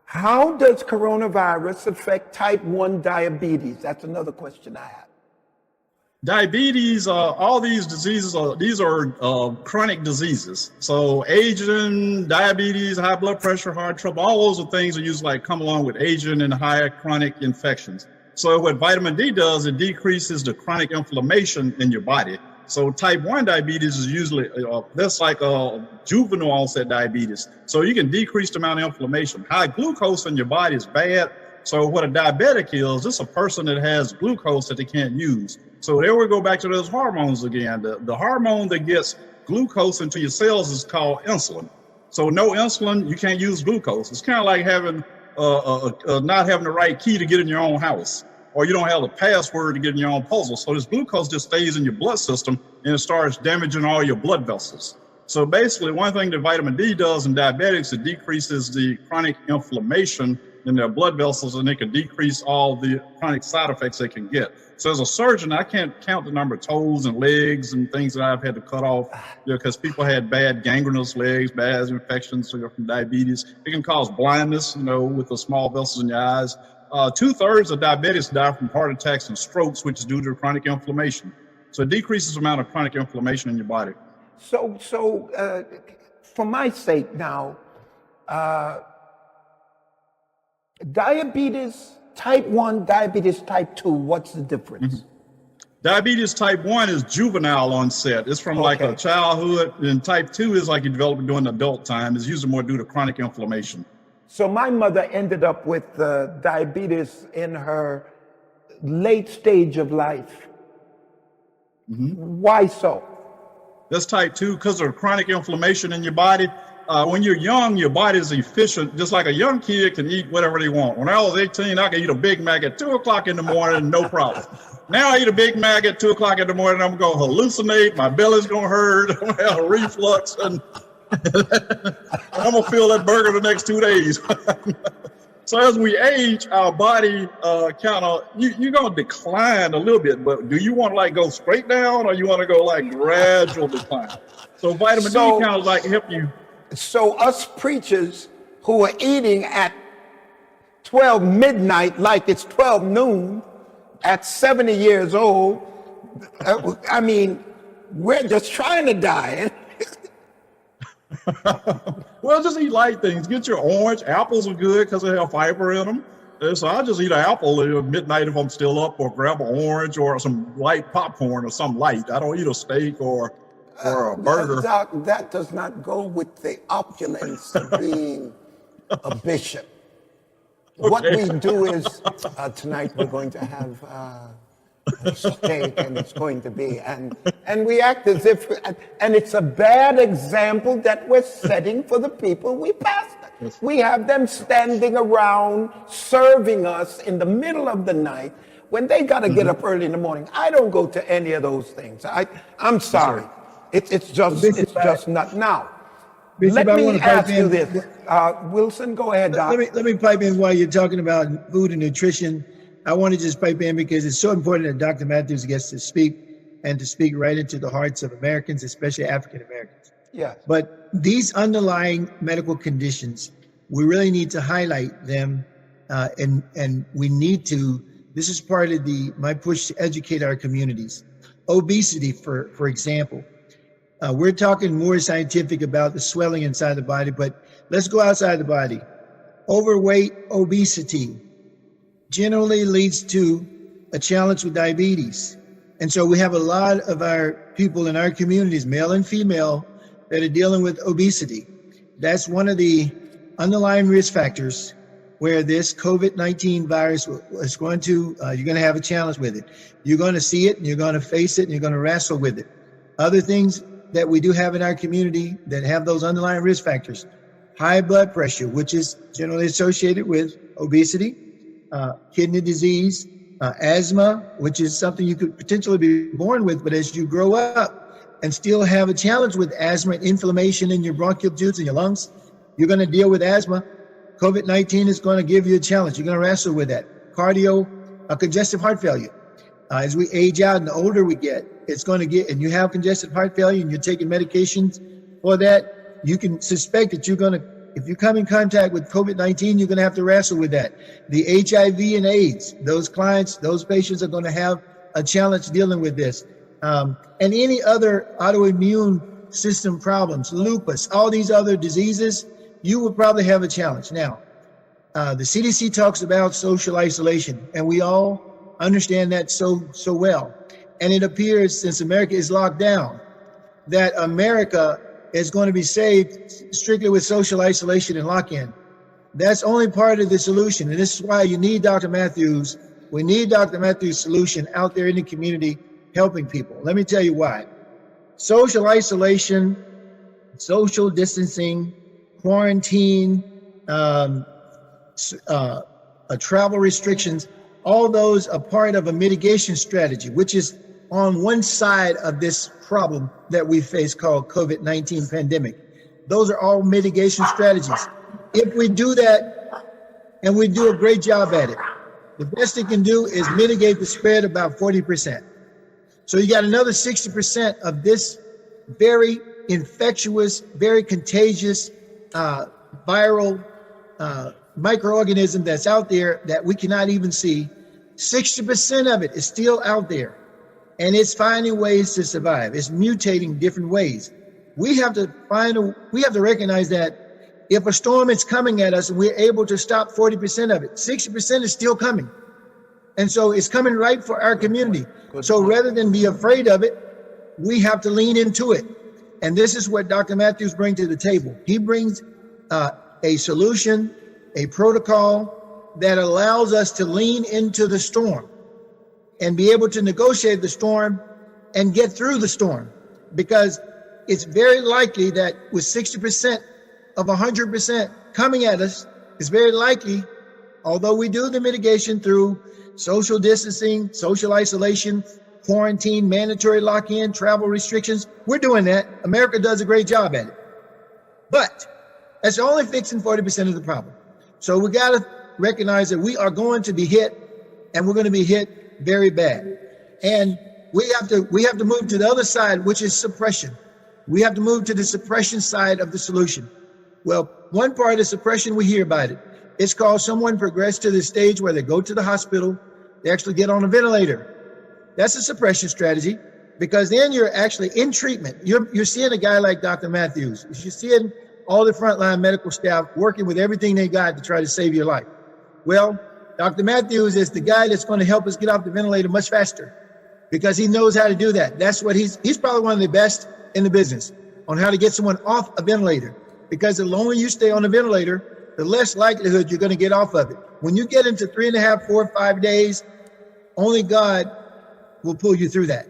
how does coronavirus affect type 1 diabetes? That's another question I have. Diabetes, all these diseases, these are chronic diseases. So aging, diabetes, high blood pressure, heart trouble, all those are things that usually come along with aging and higher chronic infections. So what vitamin D does, it decreases the chronic inflammation in your body. So type 1 diabetes is usually, that's like juvenile onset diabetes. So you can decrease the amount of inflammation. High glucose in your body is bad. So what a diabetic is, it's a person that has glucose that they can't use. So there we go back to those hormones again. The hormone that gets glucose into your cells is called insulin. So no insulin, you can't use glucose. It's kind of like having not having the right key to get in your own house, or you don't have the password to get in your own puzzle. So this glucose just stays in your blood system and it starts damaging all your blood vessels. So basically one thing that vitamin D does in diabetics, it decreases the chronic inflammation in their blood vessels, and it can decrease all the chronic side effects they can get. So as a surgeon, I can't count the number of toes and legs and things that I've had to cut off, because people had bad gangrenous legs, bad infections from diabetes. It can cause blindness, with the small vessels in your eyes. 2/3 of diabetics die from heart attacks and strokes, which is due to chronic inflammation. So it decreases the amount of chronic inflammation in your body. So for my sake now, diabetes type 1, diabetes type 2, what's the difference? Diabetes type 1 is juvenile onset. It's from like a childhood, and type 2 is like you develop it during adult time. It's usually more due to chronic inflammation. So my mother ended up with diabetes in her late stage of life. Why so? That's type 2 because of chronic inflammation in your body. When you're young, your body is efficient. Just like a young kid can eat whatever they want. When I was 18, I could eat a Big Mac at 2 o'clock in the morning, no problem. Now I eat a Big Mac at 2 o'clock in the morning, I'm going to hallucinate, my belly's going to hurt, I'm going to have a reflux, and I'm going to feel that burger the next 2 days. So as we age, our body you're going to decline a little bit, but do you want to go straight down, or you want to go gradual decline? So vitamin D kind of help you. So us preachers who are eating at 12 midnight like it's 12 noon at 70 years old, we're just trying to die. Well, just eat light things. Get your orange. Apples are good because they have fiber in them. So I just eat an apple at midnight if I'm still up, or grab an orange or some light popcorn or something light. I don't eat a steak or a burger. Doc, that does not go with the opulence of being a bishop. Okay. What we do is, tonight we're going to have a steak, and it's going to be, and we act as if, and it's a bad example that we're setting for the people we pastor. Yes. We have them standing around serving us in the middle of the night when they got to get up early in the morning. I don't go to any of those things. I'm sorry. It's just not now. Bishop, Let I want me to pipe ask you in. this. Wilson, go ahead, Doc. Let me pipe in while you're talking about food and nutrition. I want to just pipe in because it's so important that Dr. Matthews gets to speak and to speak right into the hearts of Americans, especially African Americans. Yes. But these underlying medical conditions, we really need to highlight them, and we need to. This is part of my push to educate our communities. Obesity, for example. We're talking more scientific about the swelling inside the body, but let's go outside the body. Overweight, obesity generally leads to a challenge with diabetes. And so we have a lot of our people in our communities, male and female, that are dealing with obesity. That's one of the underlying risk factors where this COVID-19 virus is going to, you're going to have a challenge with it. You're going to see it and you're going to face it and you're going to wrestle with it. Other things that we do have in our community that have those underlying risk factors: high blood pressure, which is generally associated with obesity, kidney disease, asthma, which is something you could potentially be born with, but as you grow up and still have a challenge with asthma and inflammation in your bronchial tubes and your lungs, you're going to deal with asthma. COVID-19 is going to give you a challenge. You're going to wrestle with that. Congestive heart failure. As we age out and the older we get, it's going to get, and you have congestive heart failure and you're taking medications for that, you can suspect that you're going to, if you come in contact with COVID-19, you're going to have to wrestle with that. The HIV and AIDS, those clients, those patients are going to have a challenge dealing with this. And any other autoimmune system problems, lupus, all these other diseases, you will probably have a challenge. Now, the CDC talks about social isolation, and we all understand that so well. And it appears, since America is locked down, that America is going to be saved strictly with social isolation and lock-in. That's only part of the solution, and this is why you need Dr. Matthews. We need Dr. Matthews' solution out there in the community helping people. Let me tell you why. Social isolation, social distancing, quarantine, travel restrictions, all those are part of a mitigation strategy, which is on one side of this problem that we face called COVID-19 pandemic. Those are all mitigation strategies. If we do that, and we do a great job at it, the best it can do is mitigate the spread about 40%. So you got another 60% of this very infectious, very contagious viral microorganism that's out there that we cannot even see. 60% of it is still out there, and it's finding ways to survive. It's mutating different ways. We have to recognize that if a storm is coming at us and we're able to stop 40% of it, 60% is still coming. And so it's coming right for our community. So rather than be afraid of it, we have to lean into it. And this is what Dr. Matthews brings to the table. He brings a solution, a protocol that allows us to lean into the storm and be able to negotiate the storm and get through the storm. Because it's very likely that with 60% of 100% coming at us, it's very likely, although we do the mitigation through social distancing, social isolation, quarantine, mandatory lock-in, travel restrictions, we're doing that. America does a great job at it. But that's only fixing 40% of the problem. So we got to recognize that we are going to be hit, and we're going to be hit very bad. And we have to move to the other side, which is suppression. We have to move to the suppression side of the solution. Well, one part of suppression, we hear about it. It's called someone progressed to the stage where they go to the hospital, they actually get on a ventilator. That's a suppression strategy, because then you're actually in treatment. You're seeing a guy like Dr. Matthews. You're seeing all the frontline medical staff working with everything they got to try to save your life. Well, Dr. Matthews is the guy that's going to help us get off the ventilator much faster, because he knows how to do that. That's what he's probably one of the best in the business on how to get someone off a ventilator, because the longer you stay on the ventilator, the less likelihood you're going to get off of it. When you get into 3.5, 4, 5 days, only God will pull you through that.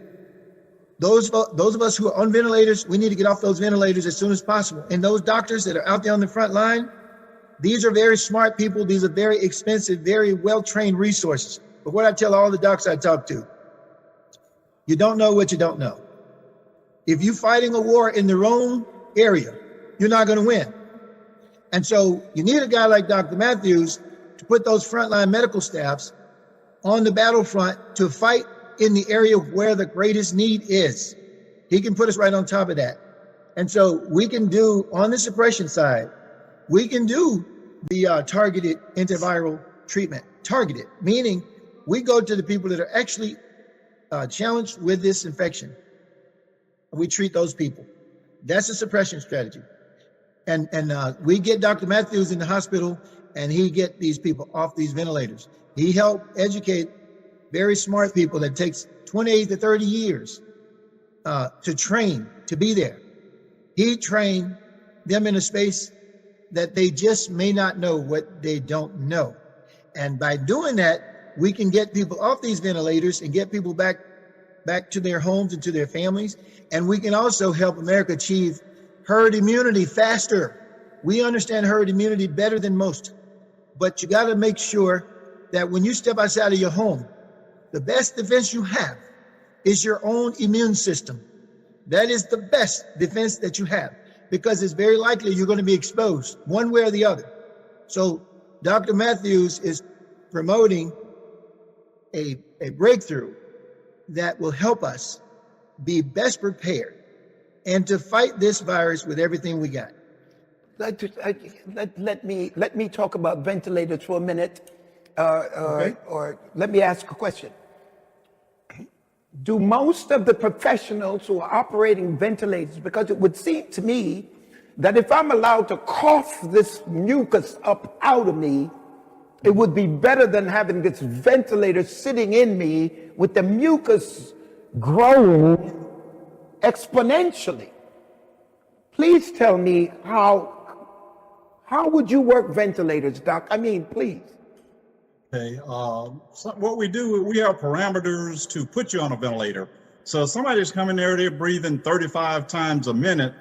Those of us who are on ventilators, we need to get off those ventilators as soon as possible. And those doctors that are out there on the front line, these are very smart people. These are very expensive, very well-trained resources. But what I tell all the docs I talk to, you don't know what you don't know. If you're fighting a war in the wrong area, you're not going to win. And so you need a guy like Dr. Matthews to put those frontline medical staffs on the battlefront to fight in the area where the greatest need is. He can put us right on top of that. And so we can do, on the suppression side, we can do the targeted antiviral treatment. Targeted, meaning we go to the people that are actually challenged with this infection. We treat those people. That's a suppression strategy. And we get Dr. Matthews in the hospital, and he get these people off these ventilators. He helped educate very smart people that takes 28 to 30 years to train, to be there. He trained them in a space that they just may not know what they don't know. And by doing that, we can get people off these ventilators and get people back to their homes and to their families. And we can also help America achieve herd immunity faster. We understand herd immunity better than most, but you got to make sure that when you step outside of your home, the best defense you have is your own immune system. That is the best defense that you have, because it's very likely you're going to be exposed one way or the other. So Dr. Matthews is promoting a breakthrough that will help us be best prepared and to fight this virus with everything we got. Let me talk about ventilators for a minute, Okay. or let me ask a question. Do most of the professionals who are operating ventilators, because it would seem to me that if I'm allowed to cough this mucus up out of me, it would be better than having this ventilator sitting in me with the mucus growing exponentially. Please tell me how would you work ventilators, Doc? I mean, please. Okay, so what we do, we have parameters to put you on a ventilator. So if somebody's coming there, they're breathing 35 times a minute,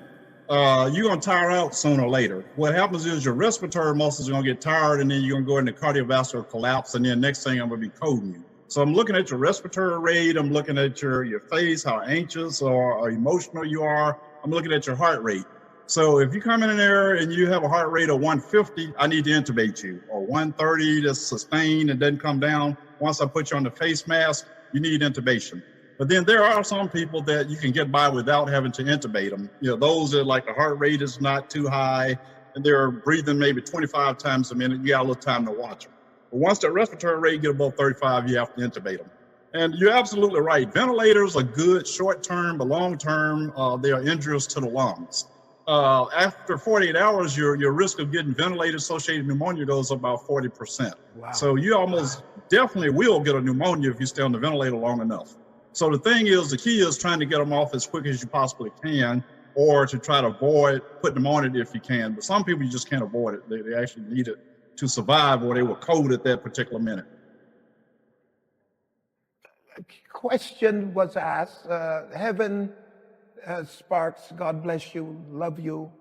you're gonna tire out sooner or later. What happens is your respiratory muscles are gonna get tired, and then you're gonna go into cardiovascular collapse, and then next thing I'm gonna be coding you. So I'm looking at your respiratory rate, I'm looking at your face, how anxious or emotional you are, I'm looking at your heart rate. So if you come in there and you have a heart rate of 150, I need to intubate you, or 130 to sustain and doesn't come down. Once I put you on the face mask, you need intubation. But then there are some people that you can get by without having to intubate them. You know, those that like the heart rate is not too high and they're breathing maybe 25 times a minute, you got a little time to watch them. But once the respiratory rate get above 35, you have to intubate them. And you're absolutely right. Ventilators are good short-term, but long-term, they are injurious to the lungs. After 48 hours, your risk of getting ventilator-associated pneumonia goes about 40%. Wow. So you almost definitely will get a pneumonia if you stay on the ventilator long enough. So the thing is, the key is trying to get them off as quick as you possibly can, or to try to avoid putting them on it if you can. But some people, you just can't avoid it. They actually need it to survive, or they were cold at that particular minute. A question was asked, Heaven Sparks, God bless you, love you.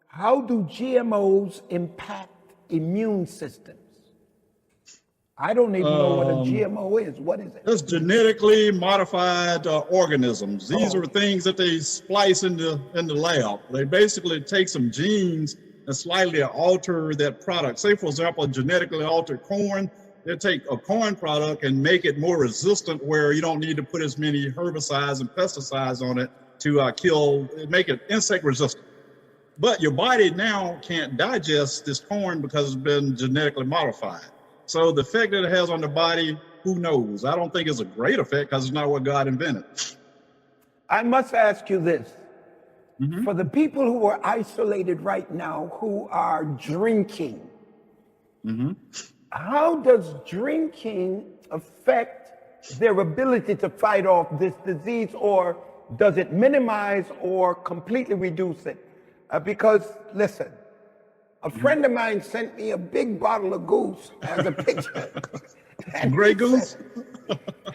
How do GMOs impact immune systems? I don't even know what a GMO is. What is it? It's genetically modified organisms. These are things that they splice in the lab. They basically take some genes and slightly alter that product. Say, for example, a genetically altered corn, they take a corn product and make it more resistant, where you don't need to put as many herbicides and pesticides on it to make it insect resistant. But your body now can't digest this corn because it's been genetically modified. So the effect that it has on the body, who knows? I don't think it's a great effect because it's not what God invented. I must ask you this. For the people who are isolated right now, who are drinking, how does drinking affect their ability to fight off this disease, or does it minimize or completely reduce it? Because, listen, a friend of mine sent me a big bottle of Goose as a picture. And Grey Goose?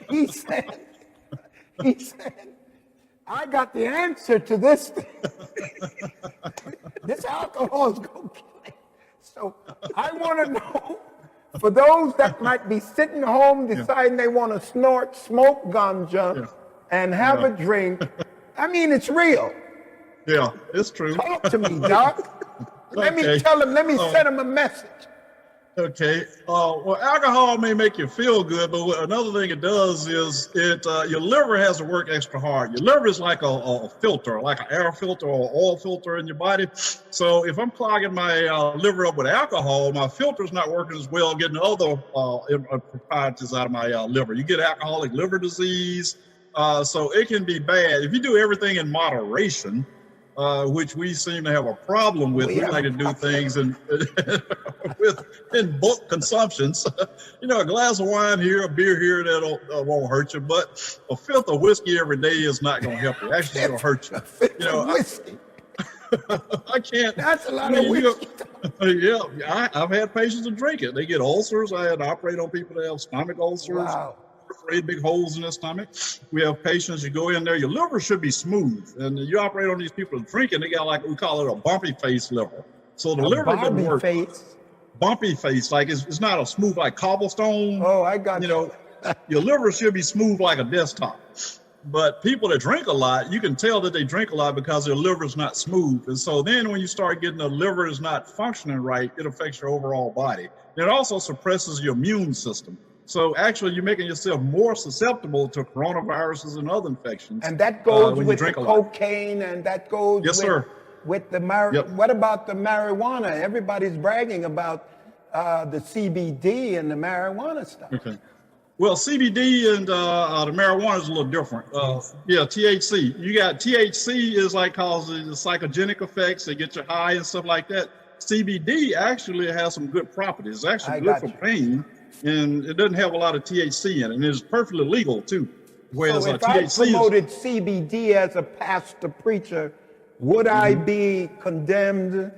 He said, I got the answer to this thing. This alcohol is going to kill it. So I want to know, for those that might be sitting home deciding they want to smoke ganja and have a drink, I mean, it's real. Yeah, it's true. Talk to me, Doc. Let me tell him, let me send him a message. Okay. Well, alcohol may make you feel good, but another thing it does is your liver has to work extra hard. Your liver is like a filter, like an air filter or oil filter in your body. So if I'm clogging my liver up with alcohol, my filter's not working as well, getting other properties out of my liver. You get alcoholic liver disease. So it can be bad. If you do everything in moderation, which we seem to have a problem with. We like to do things in bulk consumptions. You know, a glass of wine here, a beer here, that won't hurt you, but a fifth of whiskey every day is not going to help you. Actually, it's going to hurt you. You know, whiskey. I can't. That's a lot of whiskey. Yeah, I've had patients that drink it. They get ulcers. I had to operate on people that have stomach ulcers. Wow. Great big holes in their stomach. We have patients, you go in there, your liver should be smooth. And you operate on these people drinking, they got like, we call it a bumpy face liver. So the liver doesn't work. Bumpy face, like it's not a smooth like cobblestone. Oh, I got you. Know, your liver should be smooth like a desktop. But people that drink a lot, you can tell that they drink a lot because their liver is not smooth. And so then when you start getting the liver is not functioning right, it affects your overall body. And it also suppresses your immune system. So actually, you're making yourself more susceptible to coronaviruses and other infections. And that goes with the cocaine, and that goes with the What about the marijuana? Everybody's bragging about the CBD and the marijuana stuff. Okay. Well, CBD and the marijuana is a little different. Yeah, THC. You got THC is like causing the psychogenic effects. They get you high and stuff like that. CBD actually has some good properties. It's actually good for pain. And it doesn't have a lot of THC in it, and it's perfectly legal too. Whereas so if THC I promoted CBD as a pastor preacher, would I be condemned?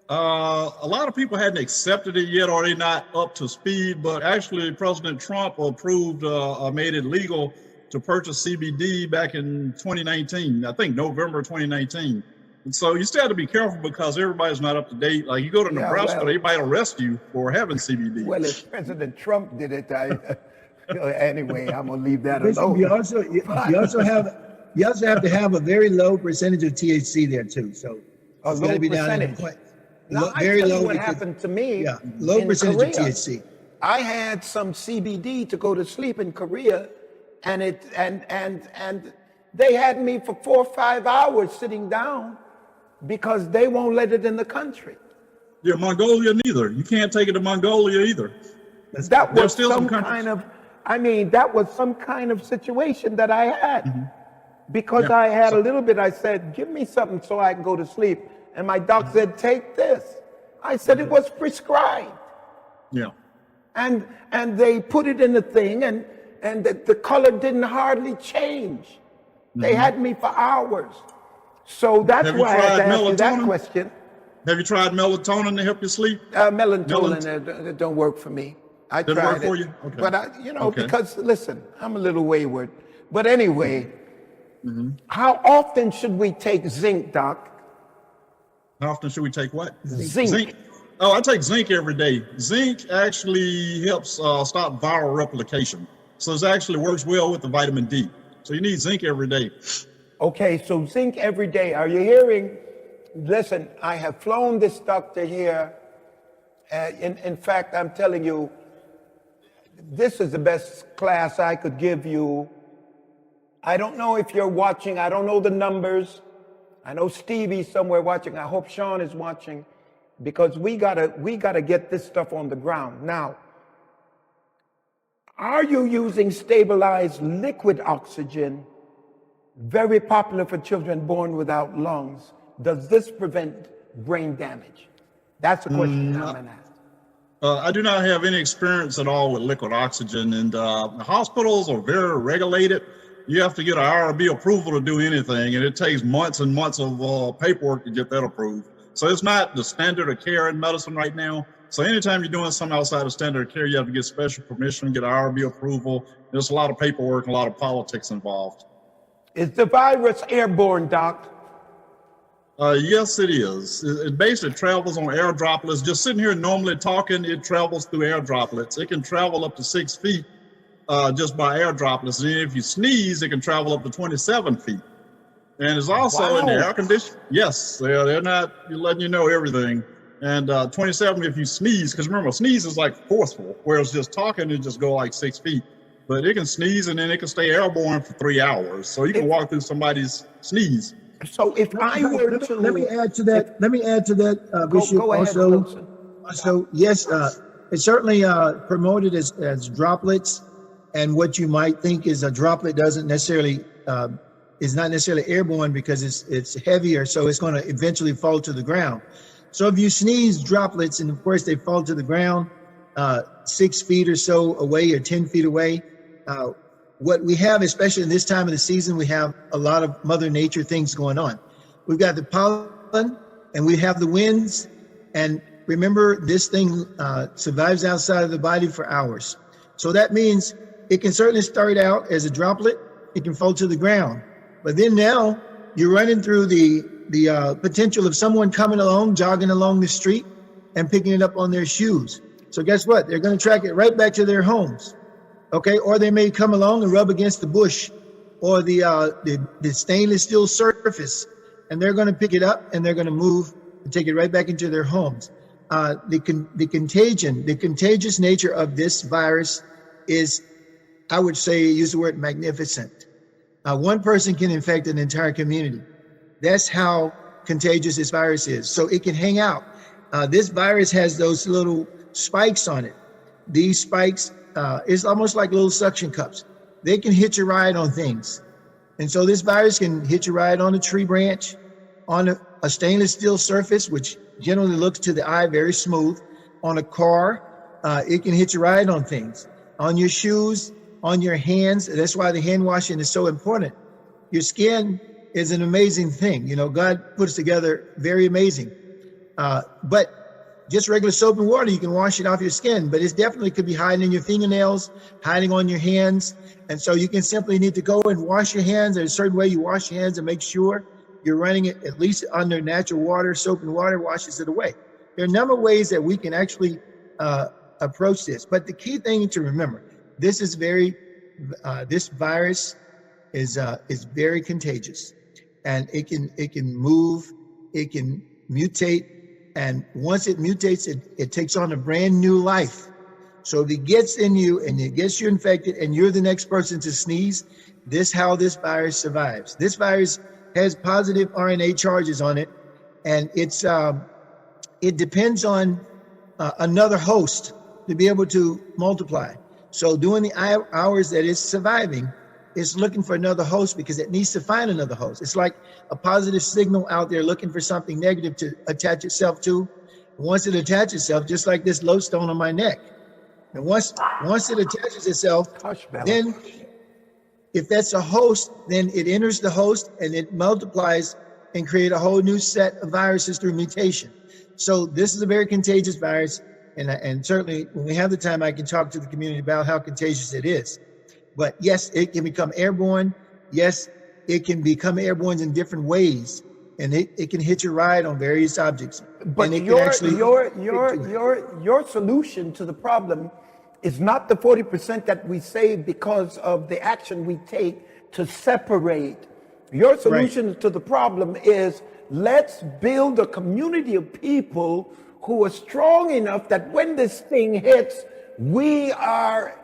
A lot of people hadn't accepted it yet, or they're not up to speed. But actually, President Trump approved, made it legal to purchase CBD back in 2019. I think November 2019. And so you still have to be careful because everybody's not up to date. Like you go to Nebraska, they might arrest you for having CBD. Well, if President Trump did it, anyway, I'm gonna leave that alone. You also have to have a very low percentage of THC there too. So a low percentage. Very low. What happened to me? Yeah, low percentage of THC. I had some CBD to go to sleep in Korea, and they had me for 4 or 5 hours sitting down. Because they won't let it in the country. Yeah, Mongolia neither. You can't take it to Mongolia either. That was some kind of situation that I had. Because I had a little bit, I said, give me something so I can go to sleep. And my doc said, take this. I said, it was prescribed. Yeah. And they put it in the thing, and the color didn't hardly change. They had me for hours. So that's why I had to ask you that question. Have you tried melatonin to help you sleep? Melatonin it don't work for me. I tried work it, for you? Okay. But because listen, I'm a little wayward. But anyway, how often should we take zinc, Doc? How often should we take what? Zinc. Oh, I take zinc every day. Zinc actually helps stop viral replication. So it actually works well with the vitamin D. So you need zinc every day. Okay, so zinc every day. Are you hearing? Listen, I have flown this doctor here. In fact, I'm telling you, this is the best class I could give you. I don't know if you're watching. I don't know the numbers. I know Stevie's somewhere watching. I hope Sean is watching, because we gotta get this stuff on the ground. Now, are you using stabilized liquid oxygen? Very popular for children born without lungs. Does this prevent brain damage? That's the question I'm going to ask. I do not have any experience at all with liquid oxygen, and hospitals are very regulated. You have to get an IRB approval to do anything, and it takes months and months of paperwork to get that approved. So it's not the standard of care in medicine right now. So anytime you're doing something outside of standard of care, you have to get special permission, get IRB approval. There's a lot of paperwork and a lot of politics involved. Is the virus airborne, Doc? Yes, it is. It basically travels on air droplets. Just sitting here normally talking, it travels through air droplets. It can travel up to 6 feet just by air droplets. And if you sneeze, it can travel up to 27 feet. And it's also in the Wow. air condition. Yes, they're not letting you know everything. And 27, if you sneeze, because remember, sneeze is like forceful, whereas just talking, it just go like 6 feet. But it can sneeze and then it can stay airborne for 3 hours. So you can walk through somebody's sneeze. So if I were to Let me add to that. Let me add to that, Bishop. go ahead, Wilson. Also, yes, it's certainly promoted as droplets, and what you might think is a droplet doesn't necessarily is not necessarily airborne because it's heavier, so it's going to eventually fall to the ground. So if you sneeze droplets, and of course they fall to the ground 6 feet or so away or 10 feet away, what we have, especially in this time of the season, we have a lot of Mother Nature things going on. We've got the pollen and we have the winds. And remember, this thing survives outside of the body for hours. So that means it can certainly start out as a droplet. It can fall to the ground. But then now you're running through the potential of someone coming along, jogging along the street and picking it up on their shoes. So guess what? They're going to track it right back to their homes. Okay, or they may come along and rub against the bush or the stainless steel surface, and they're going to pick it up and they're going to move and take it right back into their homes. The contagious nature of this virus is, I would say, use the word magnificent. One person can infect an entire community. That's how contagious this virus is. So it can hang out. This virus has those little spikes on it. These spikes is almost like little suction cups. They can hitch a ride on things. And so this virus can hitch a ride on a tree branch, on a stainless steel surface, which generally looks to the eye very smooth, on a car. It can hitch a ride on things, on your shoes, on your hands. That's why the hand washing is so important. Your skin is an amazing thing. You know, God puts together very amazing. But just regular soap and water, you can wash it off your skin, but it definitely could be hiding in your fingernails, hiding on your hands. And so you can simply need to go and wash your hands. There's a certain way you wash your hands and make sure you're running it at least under natural water. Soap and water washes it away. There are a number of ways that we can actually approach this. But the key thing to remember, this virus is very contagious, and it can move, it can mutate. And once it mutates, it takes on a brand new life. So if it gets in you and it gets you infected and you're the next person to sneeze, this how this virus survives. This virus has positive RNA charges on it, and it depends on another host to be able to multiply. So during the hours that it's surviving, it's looking for another host because it needs to find another host. It's like a positive signal out there looking for something negative to attach itself to. Once it attaches itself, just like this lodestone on my neck. And once it attaches itself, then if that's a host, then it enters the host and it multiplies and create a whole new set of viruses through mutation. So this is a very contagious virus. And certainly when we have the time, I can talk to the community about how contagious it is. But yes, it can become airborne. Yes, it can become airborne in different ways, and it can hitch a ride on various objects. But and it your solution to the problem is not the 40% that we save because of the action we take to separate. Your solution to the problem is, let's build a community of people who are strong enough that when this thing hits, we are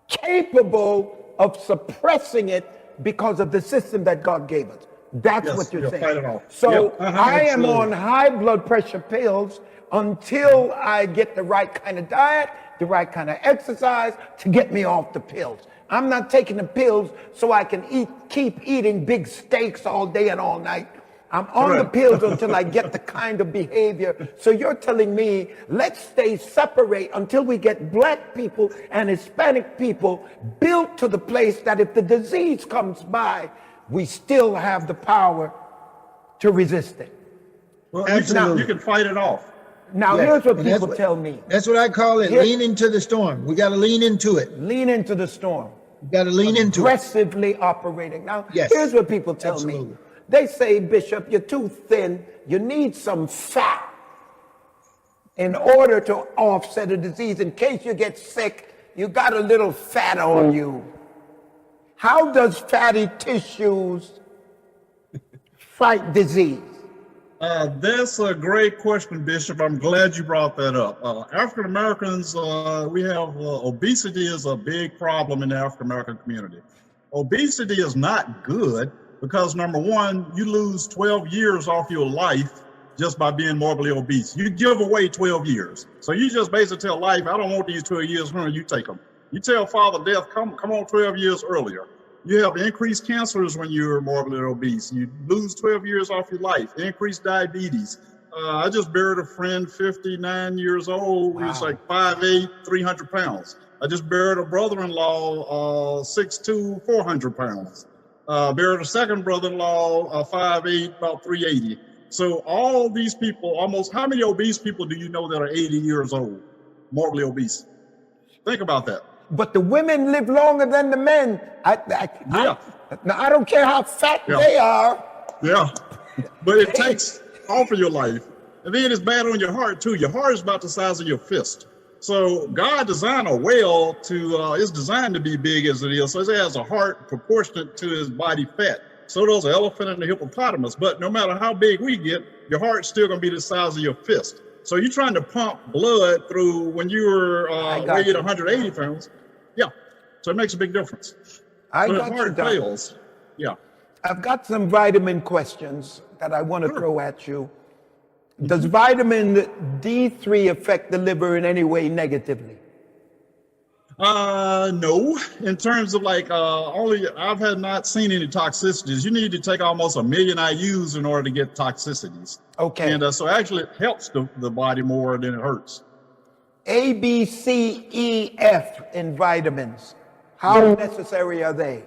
capable of suppressing it because of the system that God gave us. That's what you're saying. Fight it off. So Yep, I am absolutely. on high blood pressure pills until I get the right kind of diet, the right kind of exercise to get me off the pills. I'm not taking the pills so I can keep eating big steaks all day and all night. I'm on the pills until I get the kind of behavior. So you're telling me, let's stay separate until we get black people and Hispanic people built to the place that if the disease comes by, we still have the power to resist it. Well, Absolutely. you can fight it off. Now, Yes, here's what and that's people tell me. That's what I call it, lean into the storm. We got to lean into it. Lean into the storm. We got to lean into it. Aggressively operating. Now, Yes, here's what people tell me. absolutely. They say, Bishop, you're too thin. You need some fat in order to offset a disease. In case you get sick, you got a little fat on you. How does fatty tissues fight disease? That's a great question, Bishop. I'm glad you brought that up. African Americans, we have obesity is a big problem in the African American community. Obesity is not good because, number one, you lose 12 years off your life just by being morbidly obese. You give away 12 years. So you just basically tell life, I don't want these 12 years, you take them. You tell Father Death, come on 12 years earlier. You have increased cancers when you're morbidly obese. You lose 12 years off your life, increased diabetes. I just buried a friend, 59 years old. Wow. He was like 5'8", 300 pounds. I just buried a brother-in-law, 6'2", 400 pounds. Buried a second brother-in-law, 5'8", about 380. So all these people, almost, how many obese people do you know that are 80 years old, morbidly obese? Think about that. But the women live longer than the men. Now, I don't care how fat they are. Yeah, but it takes off of your life. And then it's bad on your heart, too. Your heart is about the size of your fist. So God designed a whale to, it's designed to be big as it is. So it has a heart proportionate to his body fat. So does an elephant and a hippopotamus. But no matter how big we get, your heart's still going to be the size of your fist. So you're trying to pump blood through when you were weighed 180 pounds. Yeah, so it makes a big difference. So the heart fails. Yeah. I've got some vitamin questions that I want to throw at you. Does vitamin D3 affect the liver in any way negatively? No. In terms of like, I've not seen any toxicities. You need to take almost 1 million IUs in order to get toxicities. Okay. And so actually it helps the body more than it hurts. A, B, C, E, F in vitamins. How necessary are they?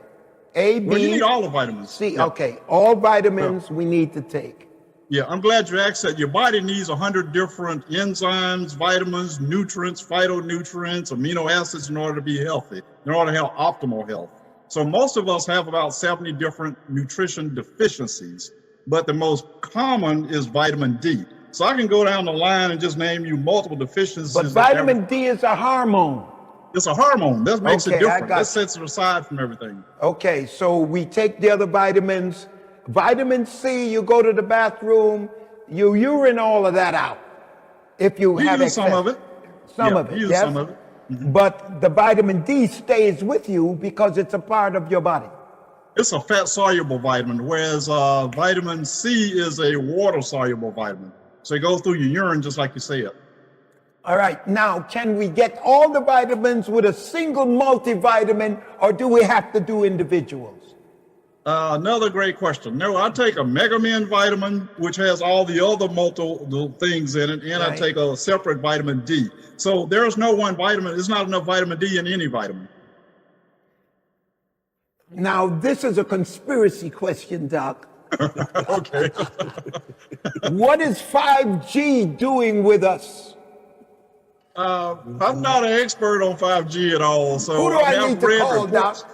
A, B, well, you need all the vitamins. C, okay. All vitamins we need to take. Yeah, I'm glad you asked that. Your body needs 100 different enzymes, vitamins, nutrients, phytonutrients, amino acids in order to be healthy, in order to have optimal health. So most of us have about 70 different nutrition deficiencies, but the most common is vitamin D. So I can go down the line and just name you multiple deficiencies. But vitamin D is a hormone. It's a hormone. That makes it different. That sets it aside from everything. Okay, so we take the other vitamins. Vitamin C, you go to the bathroom, you urine all of that out. If you have use some of it. Some of it, use yes. some of it. Mm-hmm. But the vitamin D stays with you because it's a part of your body. It's a fat-soluble vitamin, whereas vitamin C is a water-soluble vitamin. So it goes through your urine just like you said. All right, now can we get all the vitamins with a single multivitamin, or do we have to do individuals? Another great question. No, I take a Megamin vitamin, which has all the other multiple things in it, and I take a separate vitamin D. So there's no one vitamin, there's not enough vitamin D in any vitamin. Now, this is a conspiracy question, Doc. Okay. What is 5G doing with us? I'm not an expert on 5G at all. So who do I need to call, Doc?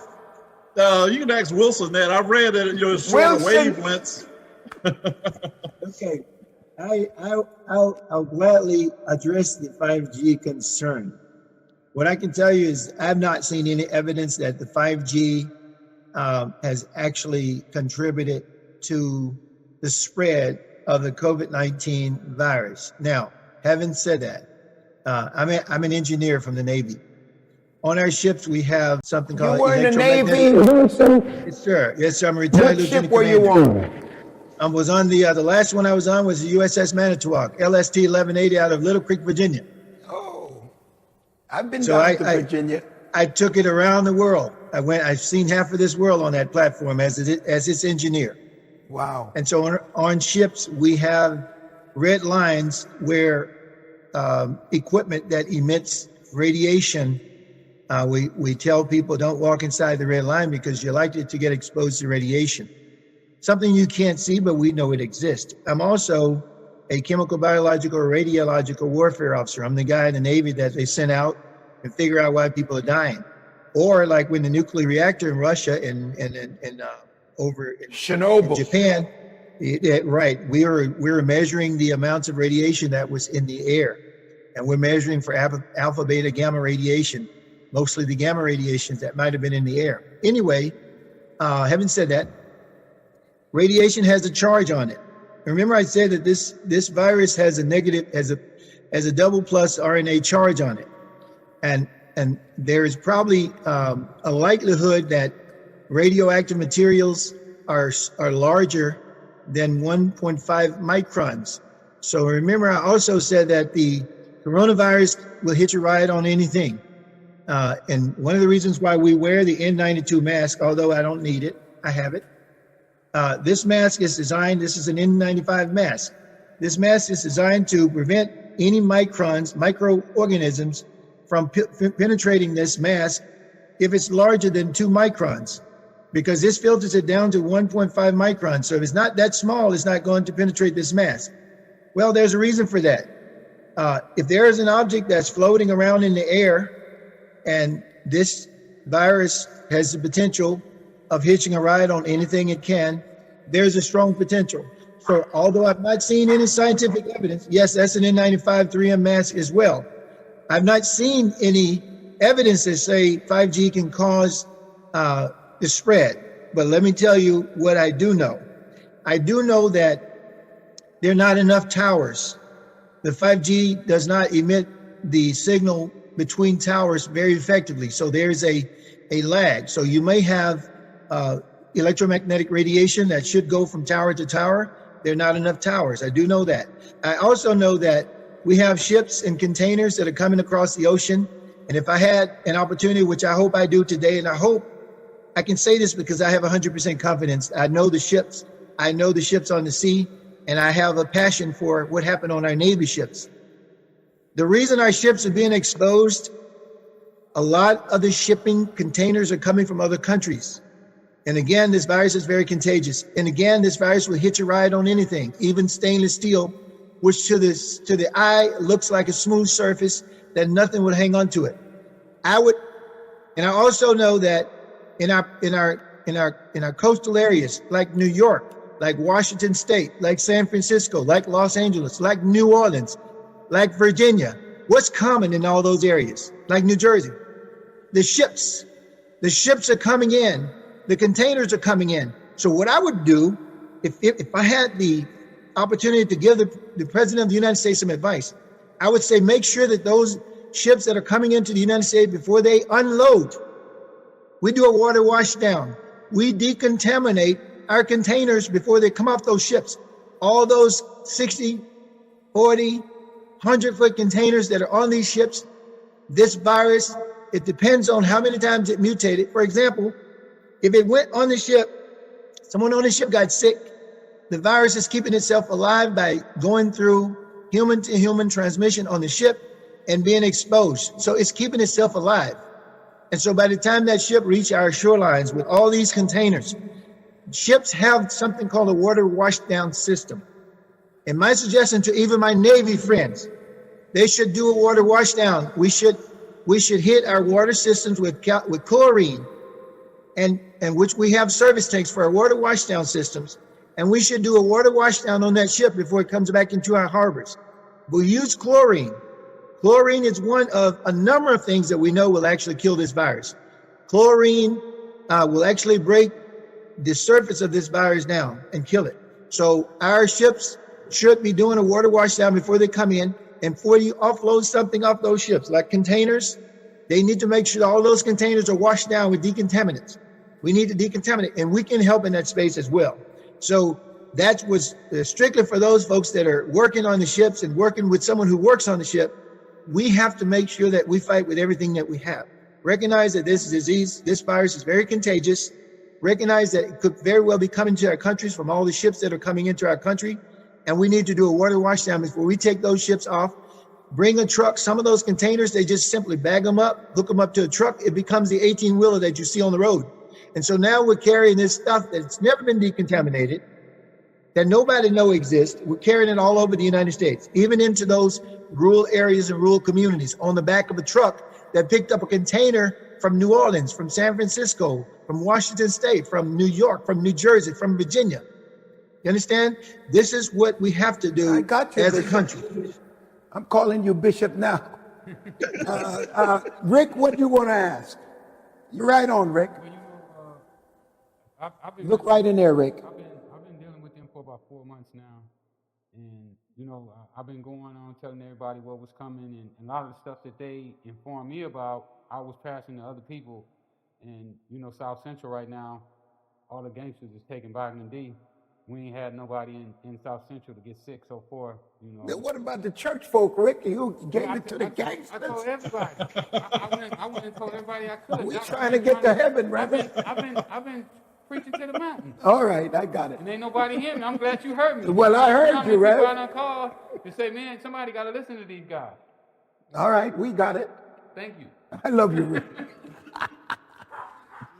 You can ask Wilson that. I've read that you're short wavelengths. Okay, I'll gladly address the 5G concern. What I can tell you is I've not seen any evidence that the 5G has actually contributed to the spread of the COVID-19 virus. Now, having said that, I'm an engineer from the Navy. On our ships, we have something called You were in the Navy? Yes, sir. Yes, sir. I'm a retired What ship lieutenant were you commander. on? I was on the last one I was on was the USS Manitowoc, LST 1180 out of Little Creek, Virginia. Oh, I've been down to Virginia. I took it around the world. I've seen half of this world on that platform as its engineer. Wow. And so on ships, we have red lines where equipment that emits radiation, we tell people don't walk inside the red line because you're likely to get exposed to radiation. Something you can't see, but we know it exists. I'm also a chemical, biological, or radiological warfare officer. I'm the guy in the Navy that they sent out and figure out why people are dying. Or like when the nuclear reactor in Russia and over in Chernobyl, in Japan, right? We were measuring the amounts of radiation that was in the air, and we're measuring for alpha, beta, gamma radiation, mostly the gamma radiations that might have been in the air. Anyway, having said that, Radiation has a charge on it. Remember I said that this virus has a negative, has a double plus RNA charge on it. And there is probably a likelihood that radioactive materials are larger than 1.5 microns. So remember, I also said that the coronavirus will hitch a ride on anything. And one of the reasons why we wear the N92 mask, although I don't need it, I have it. This mask is designed, this is an N95 mask. This mask is designed to prevent any microorganisms from penetrating this mask if it's larger than 2 microns, because this filters it down to 1.5 microns. So if it's not that small, it's not going to penetrate this mask. Well, there's a reason for that. If there is an object that's floating around in the air and this virus has the potential of hitching a ride on anything it can, there's a strong potential. So although I've not seen any scientific evidence, yes, that's an N95 3M mask as well. I've not seen any evidence that say 5G can cause the spread. But let me tell you what I do know. I do know that there are not enough towers. The 5G does not emit the signal between towers very effectively. So there's a lag. So you may have electromagnetic radiation that should go from tower to tower. There are not enough towers. I do know that. I also know that we have ships and containers that are coming across the ocean. And if I had an opportunity, which I hope I do today, and I hope I can say this because I have 100% confidence. I know the ships on the sea, and I have a passion for what happened on our Navy ships. The reason our ships are being exposed, a lot of the shipping containers are coming from other countries. And again, this virus is very contagious. And again, this virus will hitch a ride on anything, even stainless steel, which to the eye looks like a smooth surface that nothing would hang on to it. And I also know that in our coastal areas like New York, like Washington State, like San Francisco, like Los Angeles, like New Orleans, like Virginia, what's common in all those areas, like New Jersey? The ships are coming in, the containers are coming in. So what I would do, if I had the opportunity to give the President of the United States some advice, I would say make sure that those ships that are coming into the United States, before they unload, we do a water wash down. We decontaminate our containers before they come off those ships. All those 60, 40, 100-foot containers that are on these ships, this virus, it depends on how many times it mutated. For example, if it went on the ship, someone on the ship got sick, the virus is keeping itself alive by going through human-to-human transmission on the ship and being exposed. So it's keeping itself alive. And so by the time that ship reached our shorelines with all these containers, ships have something called a water washdown system. And my suggestion to even my Navy friends, they should do a water washdown. We should hit our water systems with chlorine, and which we have service tanks for our water washdown systems. And we should do a water washdown on that ship before it comes back into our harbors. We'll use chlorine. Chlorine is one of a number of things that we know will actually kill this virus. Chlorine will actually break the surface of this virus down and kill it. So our ships should be doing a water wash down before they come in. And before you offload something off those ships, like containers, they need to make sure all those containers are washed down with decontaminants. We need to decontaminate, and we can help in that space as well. So that was strictly for those folks that are working on the ships and working with someone who works on the ship. We have to make sure that we fight with everything that we have. Recognize that this disease, this virus is very contagious. Recognize that it could very well be coming to our countries from all the ships that are coming into our country. And we need to do a water washdown before we take those ships off. Bring a truck. Some of those containers, they just simply bag them up, hook them up to a truck. It becomes the 18-wheeler that you see on the road. And so now we're carrying this stuff that's never been decontaminated, that nobody knows exists. We're carrying it all over the United States, even into those rural areas and rural communities, on the back of a truck that picked up a container from New Orleans, from San Francisco, from Washington State, from New York, from New Jersey, from Virginia. You understand? This is what we have to do as a country. I'm calling you Bishop now. Rick, what do you want to ask? You're right on, Rick. I've been Look right in there, Rick. I've been about 4 months now. And, I've been going on telling everybody what was coming, and a lot of the stuff that they informed me about, I was passing to other people. And, South Central right now, all the gangsters is taking vitamin D. We ain't had nobody in South Central to get sick so far, Then what about the church folk, Rick? You gave Yeah, it to the I gangsters. told everybody. I went and told everybody I could. We trying to get to heaven, brother. I've been preaching to the mountain, All right, I got it. and ain't nobody hear me. I'm glad you heard me. Well, I heard how many you, people right? I done called and say, man, somebody got to listen to these guys. All right, we got it. Thank you. I love you, Rick.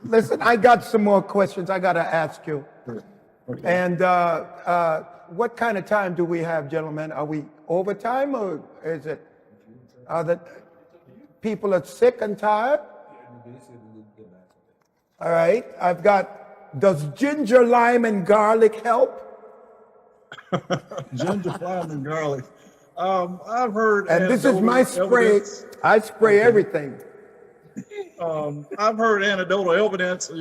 Listen, I got some more questions I got to ask you. And what kind of time do we have, gentlemen? Are we overtime, or is it the people are sick and tired? All right, I've got, does ginger, lime, and garlic help? Ginger, lime, and garlic. I've heard. And this is my spray. Evidence. I spray everything. I've heard anecdotal evidence.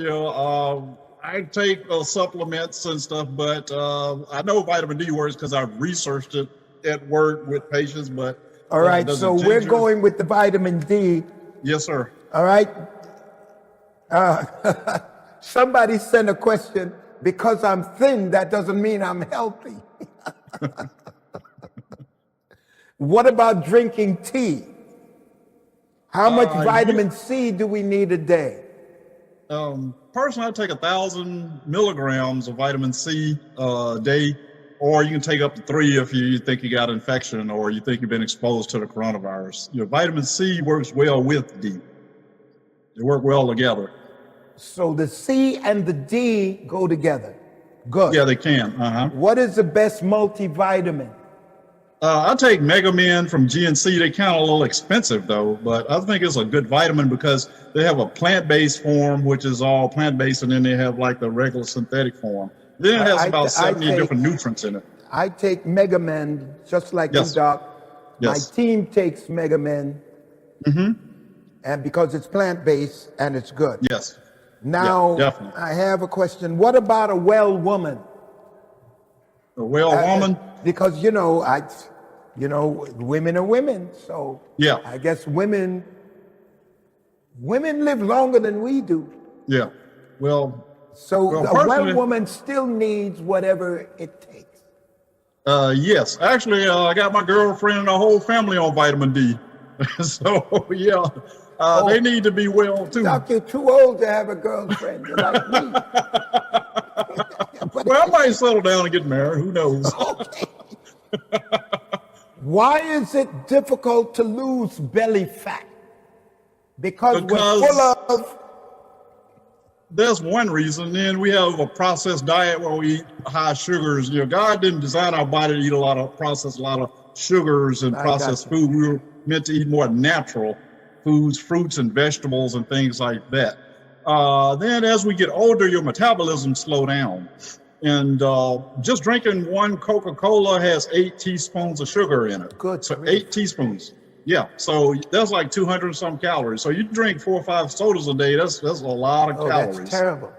I take supplements and stuff, but I know vitamin D works because I've researched it at work with patients. But all right, so we're going with the vitamin D. Yes, sir. All right. Somebody sent a question. Because I'm thin, that doesn't mean I'm healthy. What about drinking tea? How much vitamin C do we need a day? Personally, I take 1,000 milligrams of vitamin C a day, or you can take up to 3 if you think you got an infection or you think you've been exposed to the coronavirus. Vitamin C works well with D. They work well together. So the C and the D go together. Good. Yeah, they can. What is the best multivitamin? I take Megamin from GNC. They kind of a little expensive though, but I think it's a good vitamin because they have a plant-based form, which is all plant-based, and then they have like the regular synthetic form. Then it has about 70 different nutrients in it. I take Megamin just like you, Doc. Yes. My team takes Megamin, and because it's plant-based and it's good. Yes. Now, I have a question. What about a well woman? A well woman? Because, women are women. So I guess women live longer than we do. Yeah. So a well woman still needs whatever it takes. Yes. Actually, I got my girlfriend and the whole family on vitamin D. So, yeah. They need to be well too. Doc, you're too old to have a girlfriend. You're like me. Well, I might settle down and get married. Who knows? Okay. Why is it difficult to lose belly fat? Because we're full of. That's one reason. Then we have a processed diet where we eat high sugars. God didn't design our body to eat a lot of sugars and processed food. We were meant to eat more natural foods, fruits and vegetables and things like that. Then as we get older, your metabolism slow down. And just drinking one Coca-Cola has 8 teaspoons of sugar in it. Good. So 8 teaspoons. Yeah. So that's like 200 and some calories. So you drink 4 or 5 sodas a day. That's a lot of calories. That's terrible.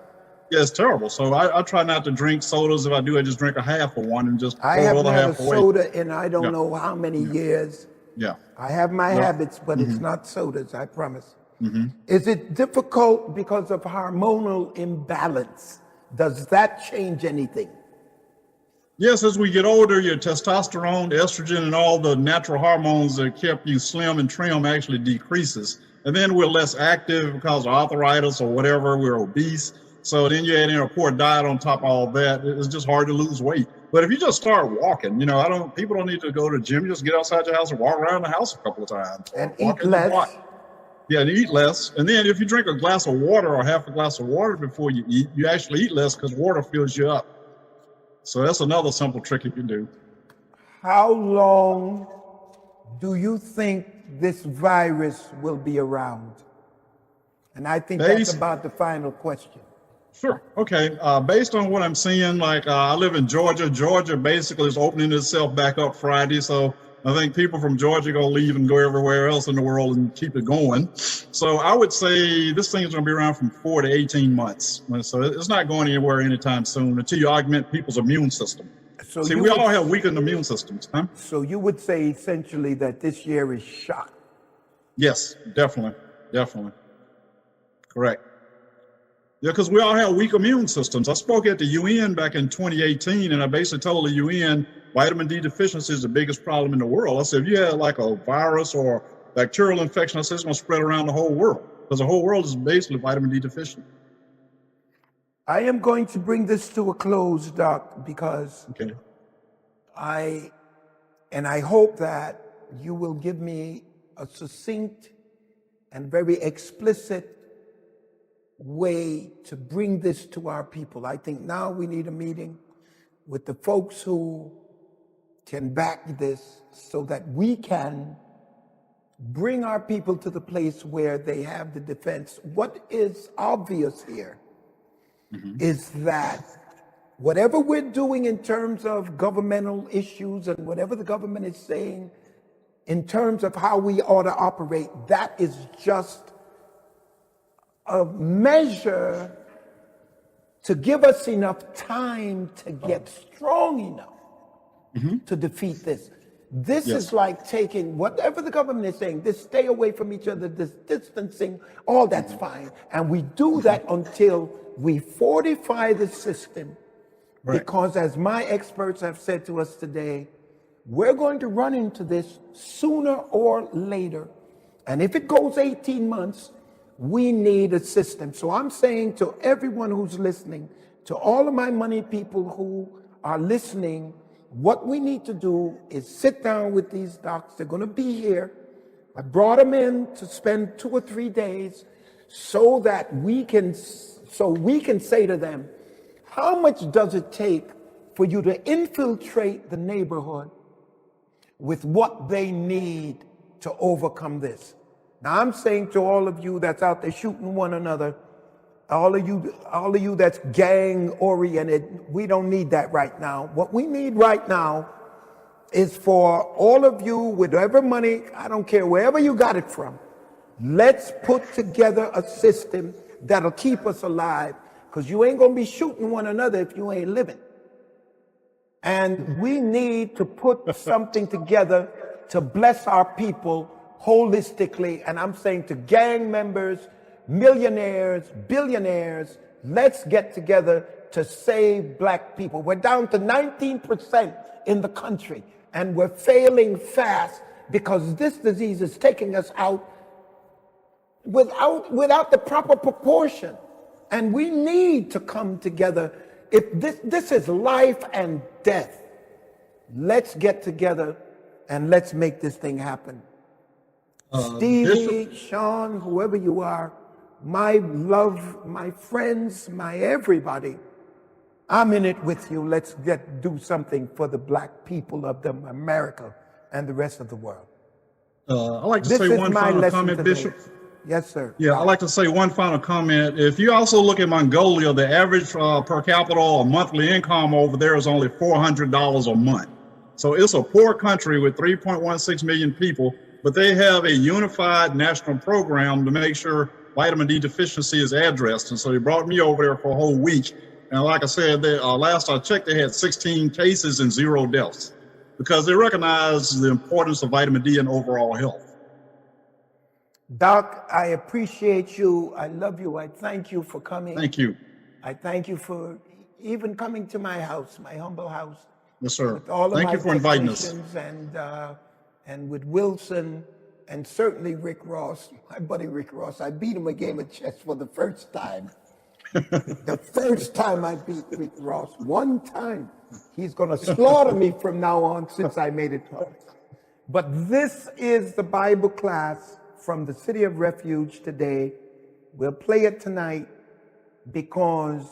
Yeah, it's terrible. So I try not to drink sodas. If I do, I just drink a half of one and just throw I the haven't other had a half away. soda in I don't know how many years. Yeah. I have my habits, but it's not sodas, I promise. Is it difficult because of hormonal imbalance? Does that change anything? Yes, as we get older, your testosterone, estrogen, and all the natural hormones that kept you slim and trim actually decreases. And then we're less active because of arthritis or whatever, we're obese. So then you add in a poor diet on top of all that. It's just hard to lose weight. But if you just start walking, people don't need to go to the gym. You just get outside your house and walk around the house a couple of times. And eat less. Yeah, and eat less. And then if you drink a glass of water or half a glass of water before you eat, you actually eat less because water fills you up. So that's another simple trick you can do. How long do you think this virus will be around? And I think that's about the final question. Sure. Okay. Based on what I'm seeing, I live in Georgia. Georgia basically is opening itself back up Friday. So I think people from Georgia are going to leave and go everywhere else in the world and keep it going. So I would say this thing is going to be around from 4 to 18 months. So it's not going anywhere anytime soon until you augment people's immune system. So See, you we would all have weakened immune systems, huh? so you would say essentially that this year is shot. Yes, definitely, definitely. Correct. Yeah, because we all have weak immune systems. I spoke at the UN back in 2018, and I basically told the UN vitamin D deficiency is the biggest problem in the world. I said, if you had like a virus or bacterial infection, I said it's going to spread around the whole world because the whole world is basically vitamin D deficient. I am going to bring this to a close, Doc, because Okay. I hope that you will give me a succinct and very explicit way to bring this to our people. I think now we need a meeting with the folks who can back this so that we can bring our people to the place where they have the defense. What is obvious here is that whatever we're doing in terms of governmental issues and whatever the government is saying in terms of how we ought to operate, that is just a measure to give us enough time to get strong enough to defeat this. This Yes. is like taking whatever the government is saying, this stay away from each other, this distancing, all that's fine. And we do that until we fortify the system. Right. Because as my experts have said to us today, we're going to run into this sooner or later. And if it goes 18 months, we need a system. So I'm saying to everyone who's listening, to all of my money people who are listening, what we need to do is sit down with these docs. They're going to be here. I brought them in to spend 2 or 3 days so that we can say to them, how much does it take for you to infiltrate the neighborhood with what they need to overcome this? Now I'm saying to all of you that's out there shooting one another, all of you that's gang oriented, we don't need that right now. What we need right now is for all of you, whatever money, I don't care wherever you got it from, let's put together a system that'll keep us alive, because you ain't gonna be shooting one another if you ain't living. And we need to put something together to bless our people holistically. And I'm saying to gang members, millionaires, billionaires, let's get together to save black people. We're down to 19% in the country, and we're failing fast because this disease is taking us out without the proper proportion. And we need to come together. If this is life and death, let's get together and let's make this thing happen. Stevie, Bishop, Sean, whoever you are, my love, my friends, my everybody, I'm in it with you. Let's do something for the black people of America and the rest of the world. I'd like to This say is one my final lesson comment, today. Bishop. Yes, sir. Yeah, I'd like to say one final comment. If you also look at Mongolia, the average per capita or monthly income over there is only $400 a month. So it's a poor country with 3.16 million people, but they have a unified national program to make sure vitamin D deficiency is addressed. And so they brought me over there for a whole week. And like I said, last I checked, they had 16 cases and 0 deaths because they recognize the importance of vitamin D in overall health. Doc, I appreciate you. I love you. I thank you for coming. Thank you. I thank you for even coming to my house, my humble house. Yes, sir. With all of Thank my you for inviting us. technicians and with Wilson and certainly Rick Ross, my buddy Rick Ross. I beat him a game of chess for the first time. The first time I beat Rick Ross, one time. He's going to slaughter me from now on since I made it public. But this is the Bible class from the City of Refuge today. We'll play it tonight because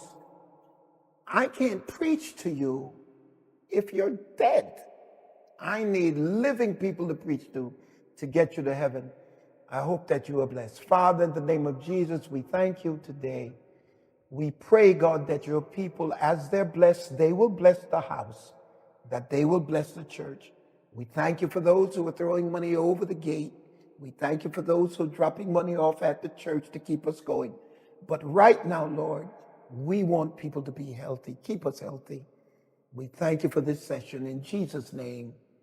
I can't preach to you if you're dead. I need living people to preach to get you to heaven. I hope that you are blessed. Father, in the name of Jesus, we thank you today. We pray, God, that your people, as they're blessed, they will bless the house, that they will bless the church. We thank you for those who are throwing money over the gate. We thank you for those who are dropping money off at the church to keep us going. But right now, Lord, we want people to be healthy. Keep us healthy. We thank you for this session. In Jesus' name,